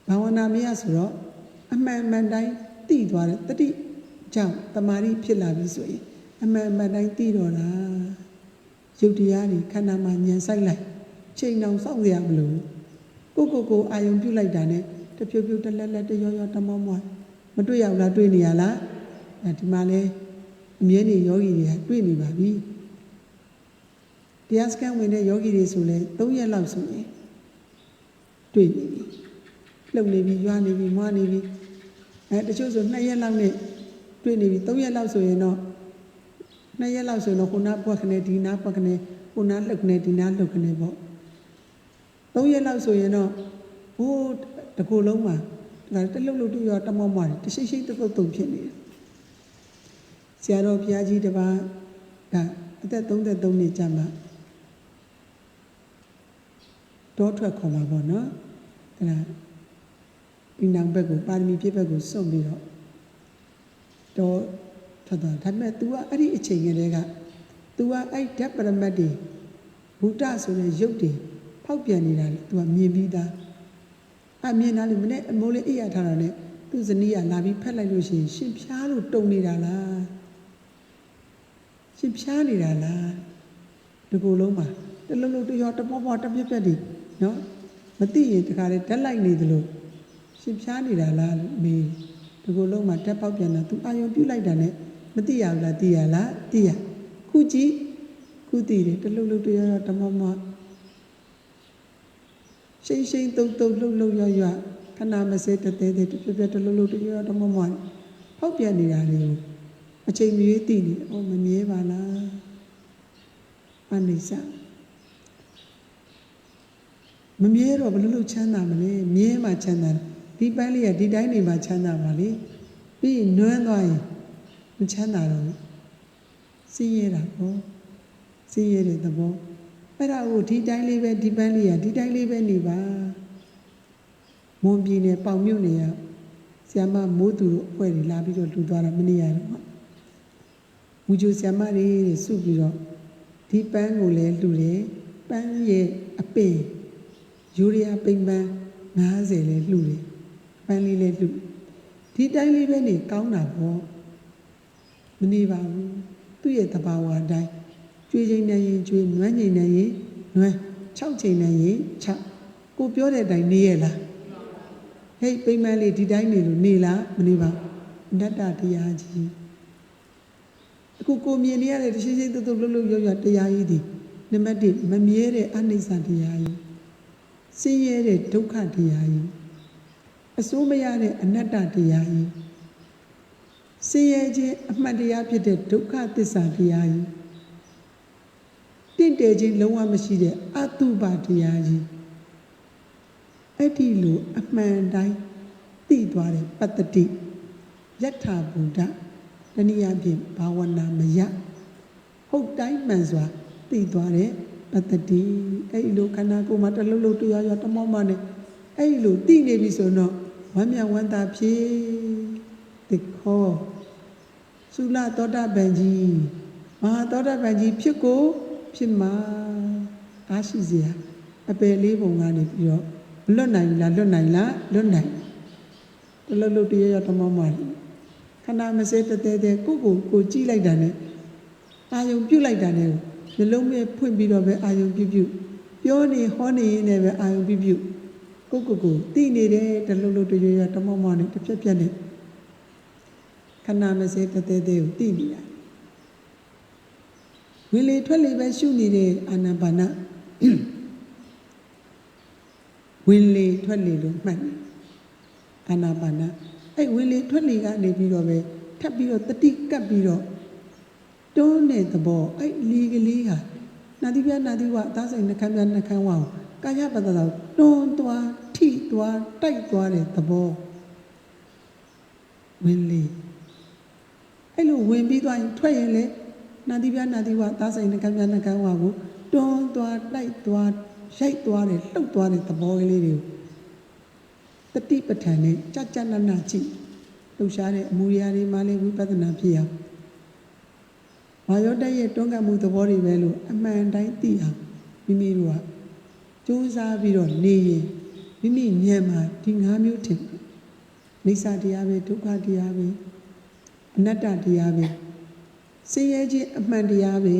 ဘာဝနာမရဆိုတော့အမှန်တိုင်းသိသွားတယ်တတိကြောင့်တမာရီဖြစ်လာပြီဆိုရင်အမှန်တိုင်းသိတော့တာရုပ်တရားတွေခန္ဓာမှာညံဆိုင်လိုက်ချိန်အောင်စောင့်ရမလို့ကိုအာယုံပြုလိုက်တာနဲ့တဖြုတ်တလက်တရောတမောမွားမတွေ့ရဘူးလားတွေ့နေရလားဒီမှာလဲအမြဲနေယောဂီတွေကတွေ့နေပါပြီတရားစခန်းဝင်တဲ့ယောဂီတွေဆိုလဲ3ရက်လောက်ဆိုရင်တွေ့နေပြီလှုပ်နေပြီရွာနေပြီမွားနေပြီတချို့ဆို2ရက်လောက်နဲ့တွေ့နေပြီ3ရက်လောက်ဆိုရင်တော့2ရက်လောက်ဆိုတော့ခုနပွက်ခနဲ့ဒီနာပွက်ခနဲ့ခုနလှုပ်ခနဲ့ဒီနာလှုပ်ခနဲ့ပေါ့3ရက်လောက်ဆိုရင်တော့ဟိုးတကူလုံးမှာဒါတလှုပ်တူရောတမောမွားတယ်တရှိတုတ်ဖြစ်နေတယ်ဆရာတော်ဘုရားကြီးတစ်ပါးဒါအသက်33နှစ်ကြာမှတောထွက်ခေါ်မှာပေါ့နော်အဲ့ဒါဒီနောက်ဘက်ကိုပါရမီပြည့်ဘက်ကိုစွန့်ပြီးတော့တော့ထွက်သွားဒါပေမဲ့ तू ကအဲ့ဒီအချိန်ကလေးက तू ကအဲ့ဓာတ်ပရမတ်တွေဘုဒ္ဓဆိုတဲ့ရုပ်တွေဖောက်ပြန်နေတာလေ तू ကမြင်ပြီးသားမြင်တာလေမနေ့အမိုးလေးအိပ်ရထားတာနဲ့သူ့ဇနီးကလာပြီးဖက်လိုက်လို့ရှိရင်ရှင်ဖျားလို့တုံနေတာလားရှင်ဖျားနေတာလားဒီကိုယ်လုံးမှာ တလုံးလုံးတရောတပေါ်ပေါ်တပြက်ပြက်ဒီနော်မသိရင်တခါလေဓာတ်လိုက်နေသလိုရှင်ဖြားနေတာလားလို့မေးဒီကိုလုံးမှာတက်ပေါက်ပြန်တာ तू အာယုံပြုတ်လိုက်တာနဲ့မသိရဘူးလားသိရလားသိရခုကြည့်ခုသိတယ်တလုံးလုံးတရောတမောမောရှိန်ရှိန်တုံတုံလှုပ်လှုပ်ရွရွခဏမစဲတသေးသေးတပြက်ပြက်တလုံးလုံးတရောတမောမောဖောက်ပြန်နေတာလေအချိန်မရွေးသိနေအော်မမြဲပါလားအနိစ္စမမြဲတော့ဘယ်လိုလုပ်ချမ်းသာမလဲမြဲမှချမ်းသာဒီပိုင်းလေးကဒီတိုင်းနေမှချမ်းသာပါလေပြီးရင်နွမ်းသွားရင်မချမ်းသာတော့ဘူးစင်းရဲတာပေါ့စင်းရဲတဲ့သဘောအဲ့ဒါကိုဒီတိုင်းလေးပဲဒီပိုင်းလေးကဒီတိုင်းလေးပဲနေပါမွန်ပြည်နယ်ပေါင်မြို့နယ်ကဆရာမမိုးသူတို့အဖွဲ့တွေလာပြီးတော့လူသွားတာမနေရတော့မူဂျိုဆရာမတွေစုပြီးတော့ဒီပန်းကိုလည်းလူတယ်ပန်းရဲ့အပင်ယူရီးယားပိန်ပန်း90လည်းလူတယ်ပန်းလေးလည်းလူဒီတိုင်းလေးပဲနေကောင်းတာပေါ့မနေပါဘူးသူ့ရဲ့သဘာဝအတိုင်းကျွေးချိန်နဲ့ရင်ကျွေးနွမ်းချိန်နဲ့ရင်နွမ်း6ချိန်နဲ့ရင်6ကိုပြောတဲ့အတိုင်းနေရလားဟဲ့ပိန်ပန်းလေးဒီတိုင်းနေလို့နေလားမနေပါအနတ္တတရားကြီးအခုကိုမြင်နေရတဲ့တရှိရှိတုတ်တုတ်လှုပ်လှုပ်ရွရွတရားကြီးဒီနံပါတ်1မမြဲတဲ့အနိစ္စတရားကြီးဆင်းရဲတဲ့ဒုက္ခတရားကြီးအစိုးမရတဲ့အနတ္တတရားကြီးဆင်းရဲခြင်းအမှတ်တရားဖြစ်တဲ့ဒုက္ခသစ္စာတရားကြီးတင့်တယ်ခြင်းလုံးဝမရှိတဲ့အတုပတရားကြီးအဲ့ဒီလိုအမှန်တိုင်းသိသွားတဲ့ပတ္တိယထာဘုဒ္ဓတနည်းအားဖြင့်ဘာဝနာမယဟုတ်တိုင်းမှန်စွာသိသွားတဲ့ပတ္တိအဲ့ဒီလိုခန္ဓာကိုယ်မှာတလုံးလုံးတရားရတမောမနဲ့အဲ့ဒီလိုသိနေပြီဆိုတော့ဝမ်းမြောက်ဝမ်းသာဖြစ်တခောသုလသောတာပန်ကြီးမဟာသောတာပန်ကြီးဖြစ်ကိုဖြစ်မှာအားရှိစရာအပယ်လေးပုံကနေပြီးတော့လွတ်နိုင်လားလွတ်နိုင်လားလွတ်နိုင်တလုံးလုံးတရားရတမောမခန္ဓာမစဲတသေးသေးကိုကြည့်လိုက်တာနဲ့အာယုံပြုတ်လိုက်တာနဲ့နှလုံးမဲ့ဖွင့်ပြီးတော့ပဲအာယုံပြုတ်ပြောနေဟောနေရင်းနဲ့ပဲအာယုံပြုတ်ကိုသိနေတယ်တလုံးလုံးတွေ့ရတမောမောနဲ့တစ်ပြက်ပြက်နဲ့ခန္ဓာမစဲတသေးသေးကိုသိနေတာဝင်လေထွက်လေပဲရှုနေတဲ့အာနာပါနဝင်လေထွက်လေလို့မှတ်နေအာနာပါနအဲ့ဝင်လေထွက်လေကနေပြီးတော့ပဲထပ်ပြီးတော့တတိကပ်ပြီးတော့တွန်းတဲ့သဘောအဲ့လီကလေးဟာနာတိပြနာတိဝအသားစိတ်နှခမ်းပြနှခမ်းဝအောင်ကာယပတ္တတော်တွန်းသွားထိသွားတိုက်သွားတဲ့သဘောဝင်လေအဲ့လိုဝင်ပြီးသွားရင်ထွက်ရင်လေနာတိပြနာတိဝအသားစိတ်နှခမ်းပြနှခမ်းဝကိုတွန်းသွားတိုက်သွားရိုက်သွားတယ်လှုပ်သွားတဲ့သဘောကလေးတွေကိုတတိပဋ္ဌာန်နဲ့ကြကြနနကြည့်လှူရှားတဲ့အမူအရာတွေမှလည်းဝိပဿနာဖြစ်အောင်ဘာရောတက်ရဲ့တွန်းကပ်မှုသဘောတွေပဲလို့အမှန်တိုင်းသိအောင်မိမိတို့ကကြိုးစားပြီးတော့နေရင်မိမိဉာဏ်မှာဒီ၅မျိုးထင်နေစာတရားပဲဒုက္ခတရားပဲအနတ္တတရားပဲဆင်းရဲခြင်းအမှန်တရားပဲ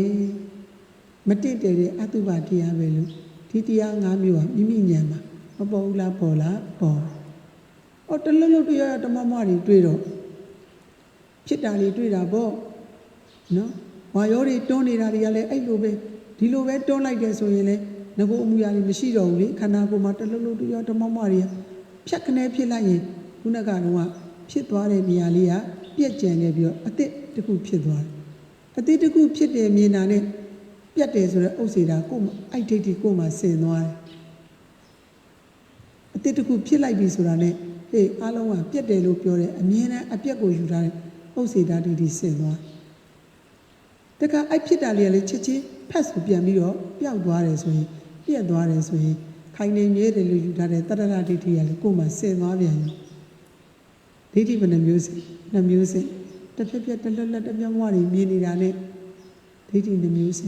မတင့်တယ်တဲ့အတုပတရားပဲလို့ဒီတရား၅မျိုးကမိမိဉာဏ်မှာမပေါ်ဘူးလားပေါ်လားပေါ်အော်တလုံးလုံးတွေ့ရတမမတွေတွေ့တော့ဖြစ်တာတွေတွေ့တာပေါ့နော်ဝါရောတွေတွန်းနေတာတွေကလည်းအဲ့လိုပဲဒီလိုပဲတွန်းလိုက်တယ်ဆိုရင်လည်းငကိုအမှုရာတွေမရှိတော့ဘူးလေခန္ဓာကိုယ်မှာတလုံးလုံးတွေ့ရတမမတွေဖြတ်ခနဲဖြစ်လိုက်ရင်ခုနကတော့ဖြစ်သွားတဲ့နေရာလေးကပြက်ကျန်နေပြီးတော့အစ်တစ်ခုဖြစ်သွားတယ်အစ်တစ်ခုဖြစ်တယ်မြင်တာနဲ့ပြက်တယ်ဆိုတော့ဥစ္စေတာကိုယ်အဲ့ဒိဋ္ဌိကိုယ်မှာဆင်သွားတယ်အစ်တစ်ခုဖြစ်လိုက်ပြီဆိုတာနဲ့ဟေးအားလုံးကပြက်တယ်လို့ပြောတယ်အမြင်နဲ့အပြက်ကိုယူထားတယ်ဥစ္စေတာဒိဋ္ဌိဆင်သွားတခါအဲ့ဖြစ်တာလေးကလည်းချက်ချင်းဖတ်ဆိုပြန်ပြီးတော့ပျောက်သွားတယ်ဆိုရင်ပြက်သွားတယ်ဆိုရင်ခိုင်နေမြဲတယ်လို့ယူထားတဲ့တတ္တရဒိဋ္ဌိကလည်းကိုယ်မှာဆင်သွားပြန်ရောဒိဋ္ဌိဘယ်နှမျိုးစနှမျိုးစတစ်ဖြက်ဖြက်တစ်လက်လက်တစ်ပြောင်းဝတွေမြင်နေတာနဲ့ဒိဋ္ဌိနှမျိုးစ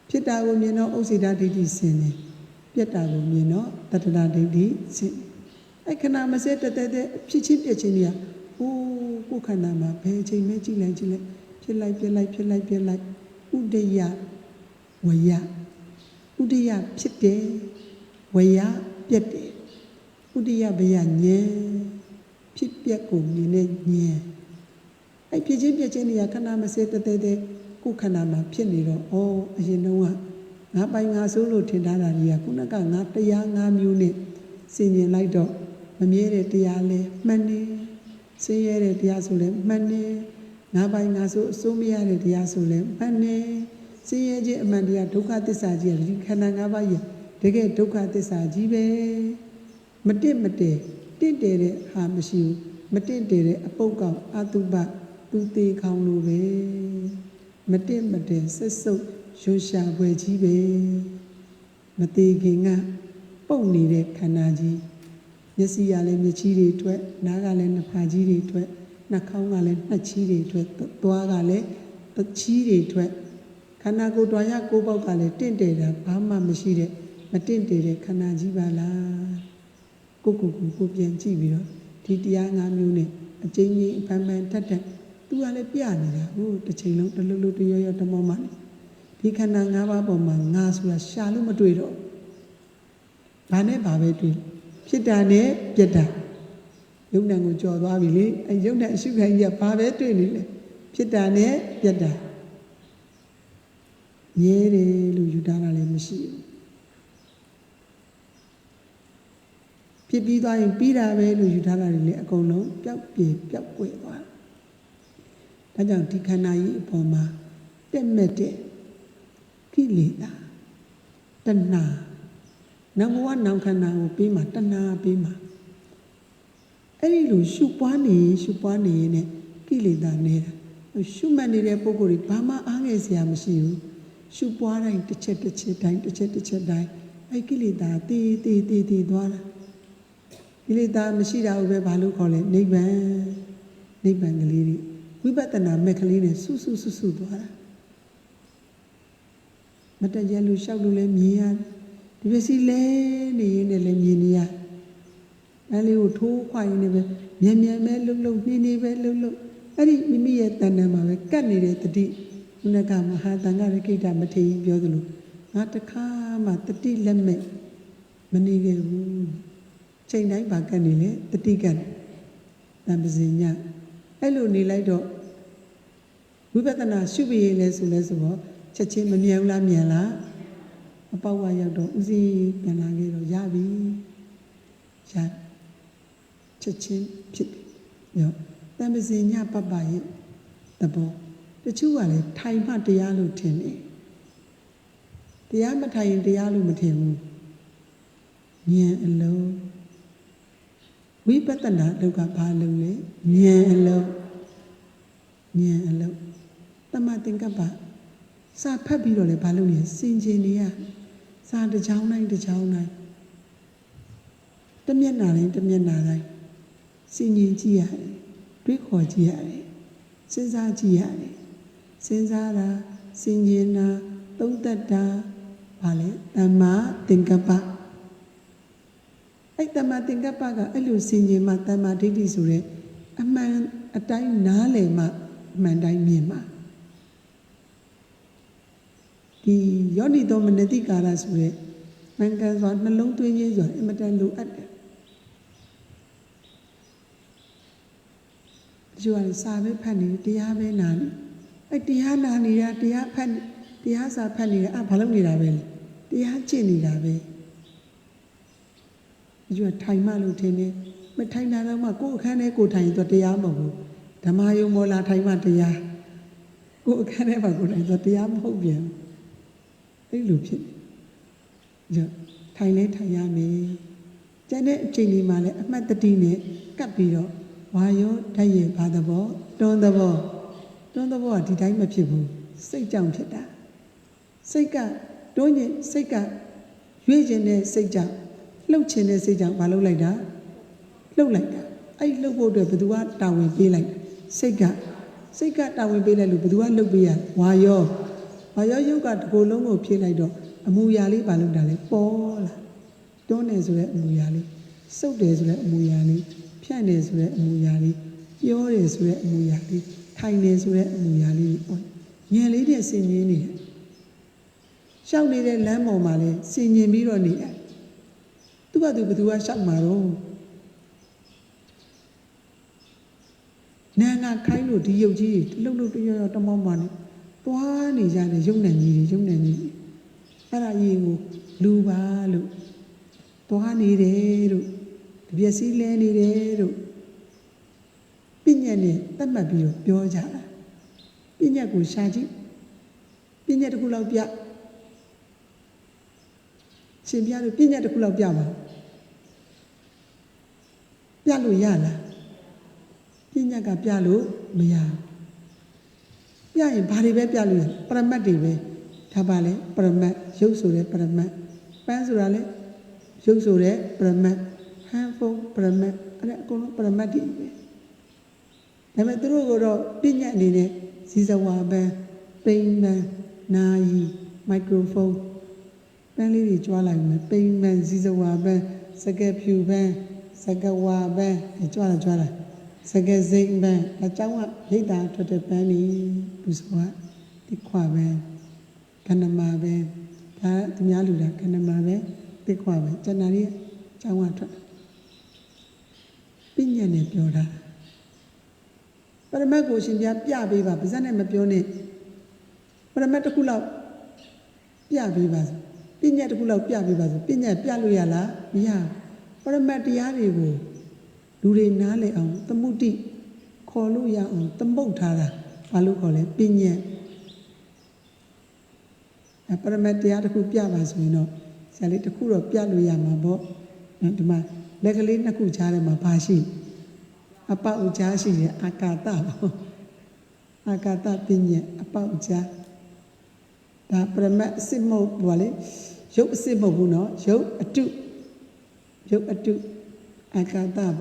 ဖြစ်တာကိုမြင်တော့ဥစ္စေတာဒိဋ္ဌိဆင်တယ်ပြက်တာကိုမြင်တော့တတ္တရဒိဋ္ဌိဆင်အဲ့ခဏမစဲတသက်တဲ့ဖြစ်ချင်းပြက်ချင်းတွေကဟိုးကိုယ်ခန္ဓာမှာဘယ်ချိန်မဲကြည့်လိုက်ဖြစ်လိုက်ပြက်လိုက်ဥဒယ ဝယဥဒိယဖြစ်တယ်ဝယပြက်တယ်ဥဒိယဘယဉာဏ်ဖြစ်ပြက်ကိုမြင်တဲ့ဉာဏ်အဲ့ဖြစ်ချင်းပြက်ချင်းနေရခဏမစဲတသေးသေးကိုယ်ခန္ဓာမှာဖြစ်နေတော့ဩအရင်တုန်းကငါပိုင်ငါဆိုးလို့ထင်ထားတာကြီးကခုနကငါတရား၅မျိုးနဲ့ဆင်ញင်လိုက်တော့မမြဲတဲ့တရားလဲမှန်နေဆင်းရဲတဲ့တရားဆိုလဲမှန်နေငါပိုင်ငါဆိုးအစိုးမရတဲ့တရားဆိုလဲမှန်နေဆင်းရဲခြင်းအမှန်တရားဒုက္ခသစ္စာကြီးကဒီခန္ဓာ၅ပါးရဲ့တကယ်ဒုက္ခသစ္စာကြီးပဲမတင့်တင့်တယ်တဲ့ဟာမရှိဘူးမတင့်တယ်တဲ့အပုတ်ကောင်အတုပသူသေးခေါင်းလိုပဲမတင့်ဆက်စုပ်ရွှန်ရှာပွဲကြီးပဲမသေးခင်ကပုတ်နေတဲ့ခန္ဓာကြီးမျက်စိကလည်းမျက်ချီးတွေထွက်နားကလည်းနှာခါကြီးတွေထွက်နှာခေါင်းကလည်းနှာချီးတွေထွက်သွားကလည်းသချီးတွေထွက်ခန္ဓာကိုယ်တွာရကိုယ်ပေါက်ကလည်းတင့်တယ်တာဘာမှမရှိတဲ့မတင့်တယ်တဲ့ခန္ဓာကြီးပါလားကိုပြန်ကြည့်ပြီးတော့ဒီတရား၅မျိုးနဲ့အကျဉ်းကြီးအပန်းပန်းထက်သူကလည်းပြနေတာဟိုတစ်ချိန်လုံးတလူလူတရောရောတမောမှဒီခန္ဓာ၅ပါးပေါ်မှာငါဆိုတာရှာလို့မတွေ့တော့ဘာနဲ့ဘာပဲတွေ့ဖြစ်တာနဲ့ပြက်တာယုံနံကိုကြော်သွားပြီလေအဲယုံနံအရှုခံကြီးကဘာပဲတွေ့နေလဲဖြစ်တာနဲ့ပြက်တာရဲတယ်လို့ယူထားတာလည်းမရှိဘူးဖြစ်ပြီးသွားရင်ပြီးတာပဲလို့ယူထားတာတွေလည်းအကုန်လုံးပျောက်ပြေပျောက်ကွယ်သွားဒါကြောင့်ဒီခန္ဓာကြီးအပေါ်မှာတက်မဲ့တဲ့ကိလေသာတဏှာနောင်ဘဝနောင်ခန္ဓာကိုပြီးမှတဏှာပြီးမှအဲ့ဒီလိုရှုပွားနေနဲ့ကိလေသာနေတာရှုမှတ်နေတဲ့ပုဂ္ဂိုလ်တွေဘာမှအားငယ်စရာမရှိဘူးရှုပွားတိုင်းတစ်ချက်တိုင်းအဲ့ကိလေသာတည်သွားတာကိလေသာမရှိတာကိုပဲဘာလို့ခေါ်လဲနိဗ္ဗာန်ကလေးတွေဝိပဿနာမဲ့ကလေးနဲ့ဆူသွားတာမတည့်ရလို့ရှောက်လို့လည်းမြင်ရတယ်ဒီပစ္စည်းလဲနေရင်လည်းမြင်နေရအဲလေးကိုထိုးခွာရင်းနဲ့ပဲမြန်ပဲလှုပ်နေပဲလှုပ်အဲ့ဒီမိမိရဲ့တဏ္ဍာမှာပဲကတ်နေတဲ့တတိခုနကမဟာတန်ခါရကိတ္တမထေရပြောသလိုငါတခါမှတတိလက်မဲ့မနေခဲ့ဘူးချိန်တိုင်းပါကတ်နေလေတတိကတ်တံပစင်ညအဲ့လိုနေလိုက်တော့ဝိပဿနာရှုပြီးရင်လဲဆိုတော့ချက်ချင်းမမြန်ဘူးလားမြန်လားအပေါက်ဝရောက်တော့ဥစဉ်ပြန်လာခဲ့တော့ရပြီရချက်ချင်းဖြစ်တယ်တံပစင်ညပပရဲ့သဘောတချို့ကလည်းထိုင်မှတရားလို့ထင်တယ်တရားမထိုင်ရင်တရားလို့မထင်ဘူးဉာဏ်အလုံးဝိပဿနာလောက်ကဘာလုံးလဲဉာဏ်အလုံးတမသင်္ကပ္ပစာဖတ်ပြီးတော့လည်းဘာလို့လဲစင်ကြင်နေရစာတစ်ချောင်းတိုင်းတမျက်နှာတိုင်းစင်ကြင်ကြည့်ရတယ်တွေးခေါ်ကြည့်ရတယ်စဉ်းစားကြည့်ရတယ်စဉ်းစားတာစင်ကြင်တာသုံးသပ်တာဘာလဲတမသင်္ကပ္ပအဲ့တမသင်္ကပ္ပကအဲ့လိုစင်ကြင်မှတမဒိဋ္ဌိဆိုတဲ့အမှန်အတိုင်းနားလည်မှအမှန်တိုင်းမြင်မှဒီယောနိသောမနတိကာရဆိုတဲ့မင်္ဂန်စွာနှလုံးသွင်းခြင်းဆိုတာအင်မတန်လိုအပ်တယ်ဒီလိုစာပဲဖတ်နေတရားပဲနာနေအဲ့တရားနာနေတာတရားစာဖတ်နေတာဘာလုပ်နေတာပဲလဲတရားကျင့်နေတာပဲဒီလိုထိုင်မှလို့ထင်နေမထိုင်တာတော့မှကိုယ်အခန်းထဲကိုထိုင်ရင်တရားမဟုတ်ဘူးဓမ္မယုံမောလာထိုင်မှတရားကိုယ်အခန်းထဲမှာကိုထိုင်ဆိုတရားမဟုတ်ပြန်အဲ့လိုဖြစ်နေထိုင်လဲထိုင်ရမယ်ကျန်တဲ့အချိန်ဒီမှာလဲအမှတ်တတိနဲ့ကပ်ပြီးတော့ဝါရောဓာတ်ရဲ့ဘာသဘောတွန်းသဘောကဒီတိုင်းမဖြစ်ဘူးစိတ်ကြောင့်ဖြစ်တာစိတ်ကတွန်းရင်စိတ်ကရွေ့ခြင်းနဲ့စိတ်ကြောင့်လှုပ်ခြင်းနဲ့စိတ်ကြောင့်မလုပ်လိုက်တာအဲ့လှုပ်ဖို့အတွက်ဘယ်သူကတာဝန်ပေးလိုက်စိတ်ကတာဝန်ပေးလိုက်လို့ဘယ်သူကလှုပ်ပေးရဝါရောရုပ်ကတကိုယ်လုံးကိုဖြည့်လိုက်တော့အမူအရာလေးဘာလုပ်တာလဲပေါ်လာတွန်းတယ်ဆိုတဲ့အမူအရာလေးစုပ်တယ်ဆိုတဲ့အမူအရာလေးဖြန့်တယ်ဆိုတဲ့အမူအရာလေးပြောတယ်ဆိုတဲ့အမူအရာလေးထိုင်တယ်ဆိုတဲ့အမူအရာလေးပေါ့ဉာဏ်လေးနဲ့ဆင်ခြင်နေတယ် ရှောက်နေတဲ့လမ်းပေါ်မှာလဲစင်ញင်ပြီးတော့နေတယ်သူ့ဘာသူဘသူကရှောက်မှာတော့နာငါခိုင်းလို့ဒီရုပ်ကြီးလှုပ်လှုပ်တရောတမောင်းပါနဲ့သွားနေကြတယ်ရုပ်နံကြီးတွေအဲ့ဒါကြီးကိုလူပါလို့သွားနေတယ်လို့တပြက်စီးလဲနေတယ်လို့ပညာနဲ့တတ်မှတ်ပြီးတော့ပြောကြတာပညာကိုရှာကြည့်ပညာတစ်ခုလောက်ပြရှင်ပြလို့ပညာတစ်ခုလောက်ပြပါပြလို့ရလားပညာကပြလို့မရပြရင်ဘာတွေပဲပြလို့ရပရမတ်တွေပဲဒါပါလေပရမတ်ရုပ်ဆိုတဲ့ပရမတ်ပန်းဆိုတာလေရုပ်ဆိုတဲ့ပရမတ်ဟန်ဖုန်းပရမတ်အဲ့ဒါအကုန်လုံးပရမတ်တွေပဲဒါပေမဲ့သူတို့ကတော့ပညာအနေနဲ့ဇီဇဝါပန်းပိန်ပန်းနာယီမိုက်ခရိုဖုန်းပန်းလေးတွေကြွားလိုက်မယ်ပိန်ပန်းဇီဇဝါပန်းစကက်ဖြူပန်းစကဝါပန်းကြွားလာစကယ်စိမ့်ပန်းအကြောင်းကရိတ်တာထွက်တဲ့ပန်းနေသူဆိုတာတိခွပဲကဏမာပဲဒါသူများလူတာကဏမာပဲတိခွပဲကျန်တာတွေအကြောင်းကထွက်ပညာနဲ့ပြောတာပရမတ်ကိုရှင်ပြပေးပါပါဇက်နဲ့မပြောနဲ့ပရမတ်တစ်ခုလောက်ပြပေးပါပညာတစ်ခုလောက်ပြပေးပါဆိုပညာပြလို့ရလားမရပရမတ်တရားတွေကိုလူတွေနားလည်အောင်သမုဒ္ဒိခေါ်လို့ရအောင်သမုတ်ထားတာဘာလို့ခေါ်လဲပညာပရမတ်တရားတစ်ခုပြပါဆိုရင်တော့ဆရာလေးတစ်ခုတော့ပြလို့ရမှာပေါ့ဒီမှာလက်ကလေးနှစ်ခုချားထဲမှာဘာရှိအပဥကြားရှိတယ်အာကာသပေါ့အာကာသပညာအပဥကြားဒါပရမတ်အစစ်မဟုတ်ဘူးလေရုပ်အစစ်မဟုတ်ဘူးနော်ရုပ်အတုအာကာသပေါ့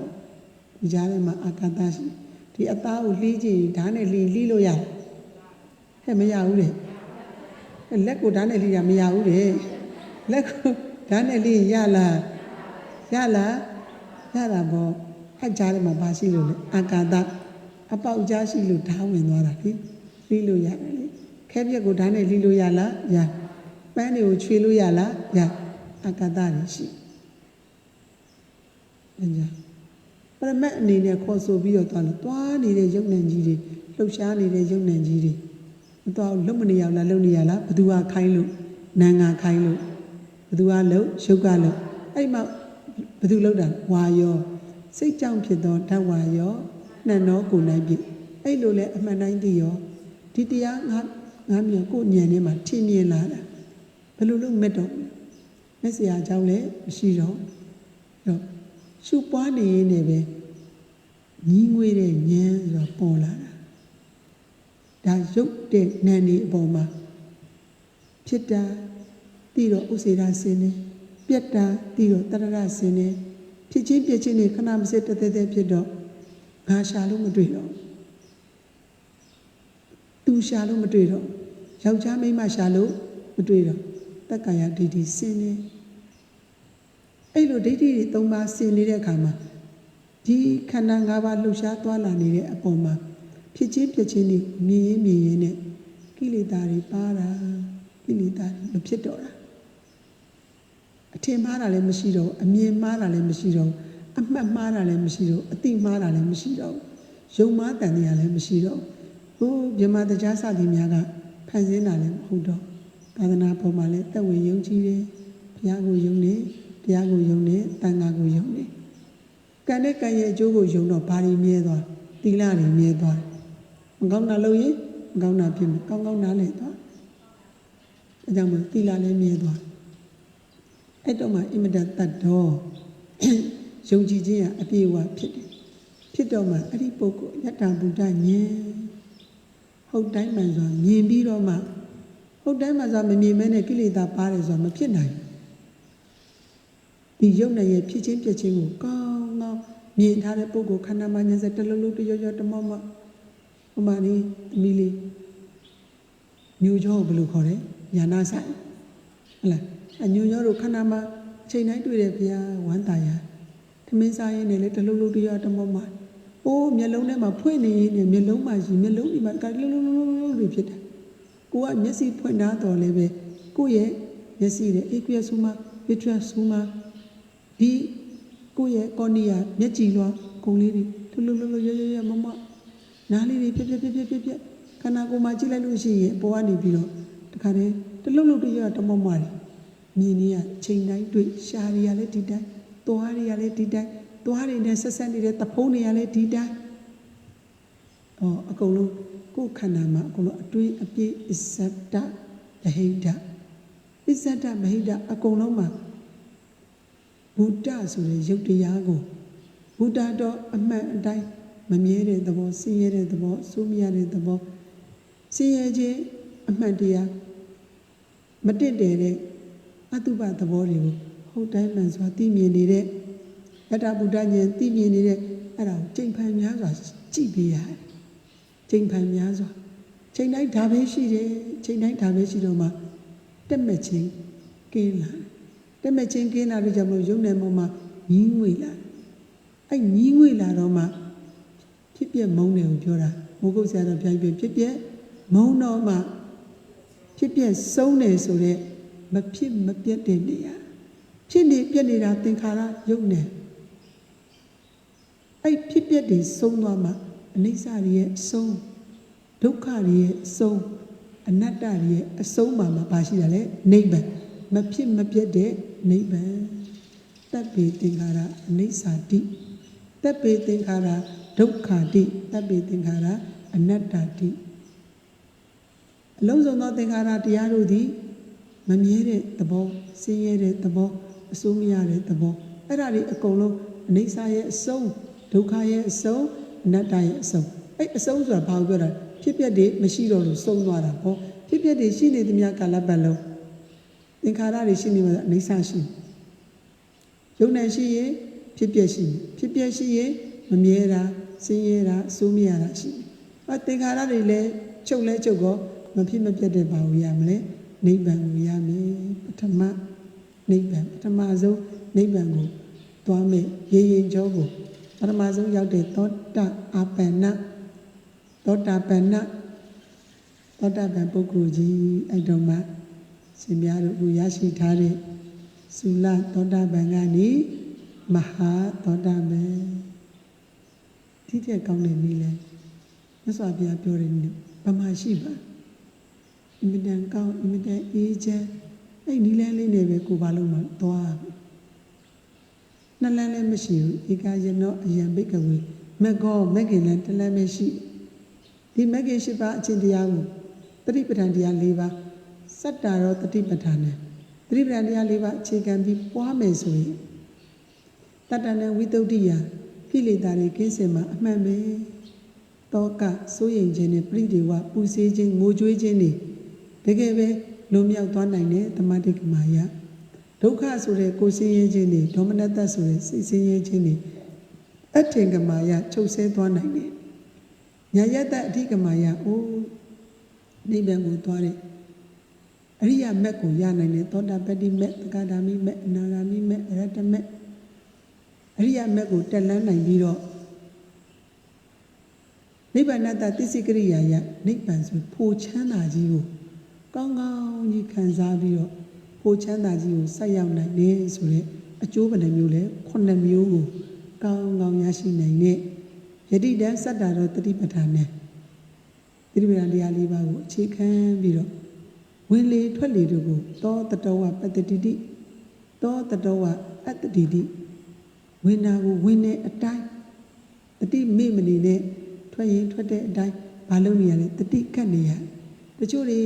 ဒီကြားထဲမှာအာကာသရှိဒီအသားကိုလှီးကြည့်ဓာတ်နဲ့လှီးလို့ရတယ်ဟဲ့မရဘူးလေလက်ကိုဓာတ်နဲ့လှီးတာမရဘူးလေလက်ကိုဓာတ်နဲ့လှီးရလားရတာပေါ့အဲ့ကြားထဲမှာဘာရှိလို့လဲအာကာသအပေါက်ကြားရှိလို့ဓာတ်ဝင်သွားတာလေလှီးလို့ရတယ်လေခဲပြက်ကိုဓာတ်နဲ့လှီးလို့ရလားရပန်းတွေကိုချွေလို့ရလားရအာကာသတွေရှိအဲ့ကြပရမတ်အနေနဲ့ခေါ်ဆိုပြီးတော့သွားနေတဲ့ယုံနံကြီးတွေလှုပ်ရှားနေတဲ့ယုံနံကြီးတွေမသွားလုံမနေရလားလုံနေရလားဘသူကခိုင်းလို့နာငါခိုင်းလို့ဘသူကလုံရုပ်ကလုံအဲ့မှာဘသူလုံတာဝါယောစိတ်ကြောင့်ဖြစ်သောဓာတ်ဝါယောနှံ့သောကိုယ်နိုင်ပြီအဲ့လိုလဲအမှန်တိုင်းသိရောဒီတရားငါမျိုးကိုညံထဲမှာထင်မြင်လာတာဘယ်လိုလုပ်မဲ့တော့မဲ့ဆရာအကြောင်းလည်းမရှိတော့ရှုပွားနေရင်လည်းပဲညီးငွေတဲ့ဉာဏ်ဆိုတော့ပေါ်လာတာဒါရုပ်တဲ့ဉာဏ်ဒီအပေါ်မှာဖြစ်တာပြီးတော့ဥစေရာစင်းနေပြက်တာပြီးတော့တရရစင်းနေဖြစ်ချင်းပြက်ချင်းနေခဏမစက်တသက်သက်ဖြစ်တော့ငါရှာလို့မတွေ့တော့သူရှာလို့မတွေ့တော့ယောက်ျားမိန်းမရှာလို့မတွေ့တော့တက္ကရာဒိဋ္ဌိစင်းနေအဲ့လိုဒိဋ္ဌိတွေ၃ပါးဆင်နေတဲ့အခါမှာဒီခန္ဓာ၅ပါးလှုပ်ရှားသွားလာနေတဲ့အပေါ်မှာဖြစ်ချင်းပြက်ချင်းတွေမြင်ရင်နဲ့ကိလေသာတွေပါတာကိလေသာတွေမဖြစ်တော့တာအထင်မှားတာလည်းမရှိတော့အမြင်မှားတာလည်းမရှိတော့အမှတ်မှားတာလည်းမရှိတော့အတိမှားတာလည်းမရှိတော့ယုံမှားတန်တရားလည်းမရှိတော့ဟိုမြမတရားစသည်များကဖန်ဆင်းတာလည်းမဟုတ်တော့သာသနာပေါ်မှာလည်းတက်ဝင်ယုံကြည်တယ်ဘုရားကိုယုံတယ်တရားကိုယုံတယ်တန်ခါကိုယုံတယ်ကံနဲ့ကံရဲ့အကျိုးကိုယုံတော့ဘာတွေမြဲသွားသီလတွေမြဲသွားမကောင်းတာလုပ်ရင်မကောင်းတာဖြစ်မယ်ကောင်းတာလည်းသွားအဲကြောင့်မို့သီလလည်းမြဲသွားအဲ့တော့မှအင်မတန်တတ်တော့ယုံကြည်ခြင်းကအပြည့်အဝဖြစ်တယ်ဖြစ်တော့မှအဲ့ဒီပုဂ္ဂိုလ်ယတ္တဗုဒ္ဓဉာဏ်ဟုတ်တိုင်းမှန်စွာမြင်ပြီးတော့မှဟုတ်တိုင်းမှန်စွာမမြင်မဲနဲ့ကိလေသာပါတယ်ဆိုတာမဖြစ်နိုင်ဒီယုံနဲ့ရဲ့ဖြစ်ချင်းပြက်ချင်းကိုကောင်းမြင်ထားတဲ့ပုဂ္ဂိုလ်ခန္ဓာမှာဉာဏ်စက်တလုံးတရောတမောမောဟိုမှာနေသမီးလေးညူကျော်ဘယ်လိုခေါ်လဲညာနာဆိုင်ဟုတ်လားအညူကျော်တို့ခန္ဓာမှာချိန်တိုင်းတွေ့တယ်ဗျာဝမ်းသာရသမင်းစားရင်းနဲ့လေတလုံးတရောတမောမောအိုးမျက်လုံးထဲမှာဖွင့်နေရင်မျက်လုံးမှာရှိမျက်လုံးဒီမှာကလုံးတွေဖြစ်တယ်ကိုကမျက်စိဖွင့်ထားတော်လည်းပဲ ကိုယ့်ရဲ့မျက်စိတဲ့aqueous soma vitreous soma ဒီကိုယ့်ရဲ့ cornea မျက်ကြည်လွှာကုံလေးတွေလှုပ်လှုပ်လှုပ်ရမမနားလေးတွေပြက်ခန္ဓာကိုယ်မှာကြည့်လိုက်လို့ရှိရင်ပေါ်ကနေပြီးတော့တခါတည်းတလှုပ်လှုပ်တရတမမတွေမြင်နေရချိန်တိုင်းတွေ့ရှားတွေကလည်းဒီတိုင်းသွားတွေကလည်းဒီတိုင်းသွားတွေနဲ့ဆက်နေတဲ့သဖုံးတွေကလည်းဒီတိုင်းအကုန်လုံးကိုယ်ခန္ဓာမှာအကုန်လုံးအတွင်းအပြည့်အစ္ဆဒဗဟိတအစ္ဆဒဗဟိတအကုန်လုံးမှာဘုဒ္ဓဆိုတဲ့ရုပ်တရားကိုဘုဒ္ဓတော့အမှန်အတိုင်းမမြဲတဲ့သဘောဆင်းရဲတဲ့သဘောစိုးမရတဲ့သဘောဆင်းရဲခြင်းအမှန်တရားမတင့်တယ်တဲ့အတုပသဘောတွေကိုဟုတ်တိုင်းမှန်စွာသိမြင်နေတဲ့ယတဗုဒ္ဓဉာဏ်သိမြင်နေတဲ့အဲ့ဒါကိုချိန်ဖန်များစွာကြည့်ပေးရတယ်ချိန်ဖန်များစွာချိန်တိုင်းဒါပဲရှိတယ်ချိန်တိုင်းဒါပဲရှိတော့မှတက်မဲ့ချင်းကင်းလာတက်မဲ့ချင်းကင်းလာလို့ကြောင့်မလို့ရုပ်နယ်ပေါ်မှာညီးငွေလာအဲ့ညီးငွေလာတော့မှဖြစ်ပြမုန်းတယ်ကိုပြောတာမိုးကုတ်ဆရာတော်ဘုရားကြီးဖြစ်ပြမုန်းတော့မှဖြစ်ပြဆုံးတယ်ဆိုတော့မဖြစ်မပြတ်တဲ့နေရာဖြစ်နေပြတ်နေတာသင်္ခါရရုပ်နယ်အဲ့ဖြစ်ပြတွေဆုံးသွားမှအနိစ္စရဲ့အဆုံးဒုက္ခရဲ့အဆုံးအနတ္တရဲ့အဆုံးမှာပါရှိတာလေနိဗ္ဗာန်မဖြစ်မပြတ်တဲ့နိဗ္ဗာန်တပ်ပေသင်္ခါရအနိစ္စတိတပ်ပေသင်္ခါရဒုက္ခတိတပ်ပေသင်္ခါရအနတ္တတိအလုံးစုံသောသင်္ခါရတရားတို့သည်မမြဲတဲ့သဘောဆင်းရဲတဲ့သဘောအစိုးမရတဲ့သဘောအဲ့ဒါတွေအကုန်လုံးအနိစ္စရဲ့အဆုံးဒုက္ခရဲ့အဆုံးအနတ္တရဲ့အဆုံးအဲ့အဆုံးဆိုတာဘာကိုပြောတာဖြစ်ပျက်တွေမရှိတော့လို့ဆုံးသွားတာပေါ့ဖြစ်ပျက်တွေရှိနေသမျှကာလပတ်လုံးသင်္ခါရတွေရှိနေမှာအနိစ္စရှိယုံနဲ့ရှိရင်ဖြစ်ပျက်ရှိဖြစ်ပျက်ရှိရင်မမြဲတာဆင်းရဲတာအစိုးမရတာရှိတယ်သင်္ခါရတွေလည်းချုပ်လဲချုပ်ကောမဖြစ်မပြတ်တဲ့ဘာကိုရမလဲနိဗ္ဗာန်ကိုရမယ်ပထမနိဗ္ဗာန်ပထမဆုံးနိဗ္ဗာန်ကိုသွားမယ်ရေရင်ကျောကိုပထမဆုံးရောက်တဲ့သောတာအာပန္နသောတာပန်ပုဂ္ဂိုလ်ကြီးအဲ့တော့မှရှင်များတို့ကိုရရှိထားတဲ့သုလသောတာပန်ကနေမဟာသောတာပန်ဒီတဲ့ကောင်းတဲ့နည်းလဲမြတ်စွာဘုရားပြောတယ်နည်းဘာမှရှိပါအင်မတန်ကောင်းအင်မတန်အေးချမ်းအဲ့နည်းလဲလေးနဲ့ပဲကိုဘာလို့မှသွားနှလန်းလည်းမရှိဘူးဧကယနောအယံဘိကဝေမကောမကင်လည်းတလန်းမရှိဒီမကင်ရှိပါအချင်းတရားကိုတတိပဋ္ဌာန်တရား၄ပါးစတ္တာရောတတိပဋ္ဌာန်နဲ့တတိပဋ္ဌာန်တရား၄ပါးအခြေခံပြီးပွားမယ်ဆိုရင်တတ္တနံဝိတုဒ္ဓိယကိလေသာတွေကင်းစင်မှာအမှန်ပဲတောကစိုးရိမ်ခြင်းနဲ့ပရိဒေဝပူဆေးခြင်းငိုကြွေးခြင်းတွေတကယ်ပဲလွန်မြောက်သွားနိုင်တဲ့တမတိကမာယဒုက္ခဆိုတဲ့ကိုယ်ဆင်းရဲခြင်းတွေဒေါမနတဆိုတဲ့စိတ်ဆင်းရဲခြင်းတွေအထင်ကမာယချုပ်ဆဲသွားနိုင်တယ်ညာယတ္တအဓိကမာယအိုးနိဗ္ဗာန်ကိုသွားတဲ့အရိယာမက်ကိုရနိုင်တဲ့သောတာပတ္တိမက်သက္ကတာမိမက်အနာဂါမိမက်အရဟတမက်အရိယာမက်ကိုတက်လန်းနိုင်ပြီးတော့နိဗ္ဗာန်တသစ္စိကရိယာယနိဗ္ဗာန်ဆိုဖိုချမ်းသာကြီးကိုကောင်းကောင်းကြီးခံစားပြီးတော့ဖိုချမ်းသာကြီးကိုဆက်ရောက်နိုင်တယ်ဆိုတဲ့အကျိုးဘယ်နှမျိုးလဲ9မျိုးကိုကောင်းကောင်းရရှိနိုင်တဲ့ယတိတံစတ္တာရောတတိပဋ္ဌာန်နဲ့သတိပဋ္ဌာန်တရား၄ပါးကိုအခြေခံပြီးတော့ဝင်လေထွက်လေတို့ကိုသောတတဝပတ္တိတိသောတတဝအတ္တိတိဝင်နာကိုဝင်တဲ့အတိုင်းတတိမိမနေနဲ့ထွက်ရင်ထွက်တဲ့အတိုင်းဘာလုပ်နေရလဲတတိကတ်နေရတချို့တွေ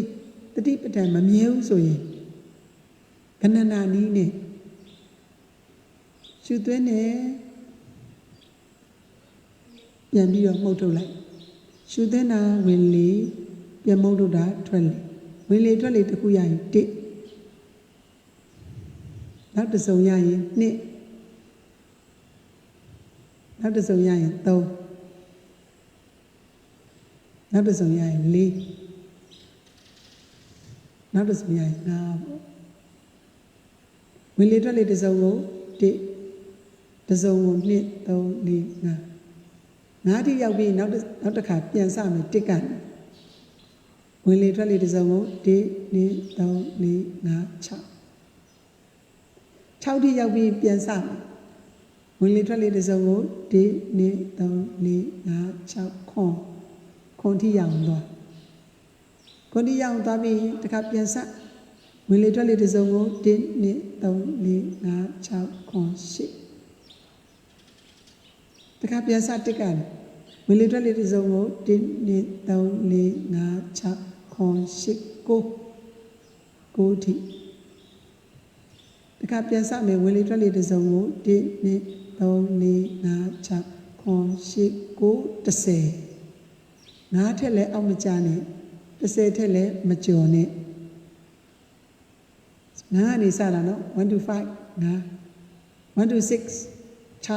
တတိပဋ္ဌာန်မမြဲဘူးဆိုရင်ကဏနာနီးနဲ့ရှုသွင်းနဲ့ပြန်ပြီးတော့မှုတ်ထုတ်လိုက်ရှုသွင်းတာဝင်လေပြန်မှုတ်ထုတ်တာထွက်လေဝင်လေထွက်လေတစ်ခုရရင်1နောက်တစ်စုံရရင်2နောက်တစ်စုံရရင်3နောက်တစ်စုံရရင်4နောက်တစ်စုံရရင်5ပေါ့ဝင်လေထွက်လေတစ်စုံကို1တစ်စုံကို2 3 4 5 5တိရောက်ပြီးနောက်တစ်ခါပြန်စမယ်1ကနေ ဝင်လေထွက်လေတစ်စုံကို1 2 3 4 5 6 6ထိရောက်ပြီးပြန်စမယ်ဝင်လေထွက်လေတစ်စုံကို1 2 3 4 5 6ခွန်ထိရောက်သွားခွန်ထိရောက်သွားပြီးတခါပြန်စဝင်လေထွက်လေတစ်စုံကို1 2 3 4 5 6ခွန်8တခါပြန်စတစ်ကနေဝင်လေထွက်လေတစ်စုံကို1 2 3 4 5 6ခွန်8 9ထိတခါပြန်စမယ်ဝင်လေထွက်လေတစ်စုံကို1 2 3 4 5 6ခွန်8 9 10 9ထက်လည်းအောက်မကျနဲ့10ထက်လည်းမကျော်နဲ့9ကနေစတာနော်1 to 5 9 1 to 6 6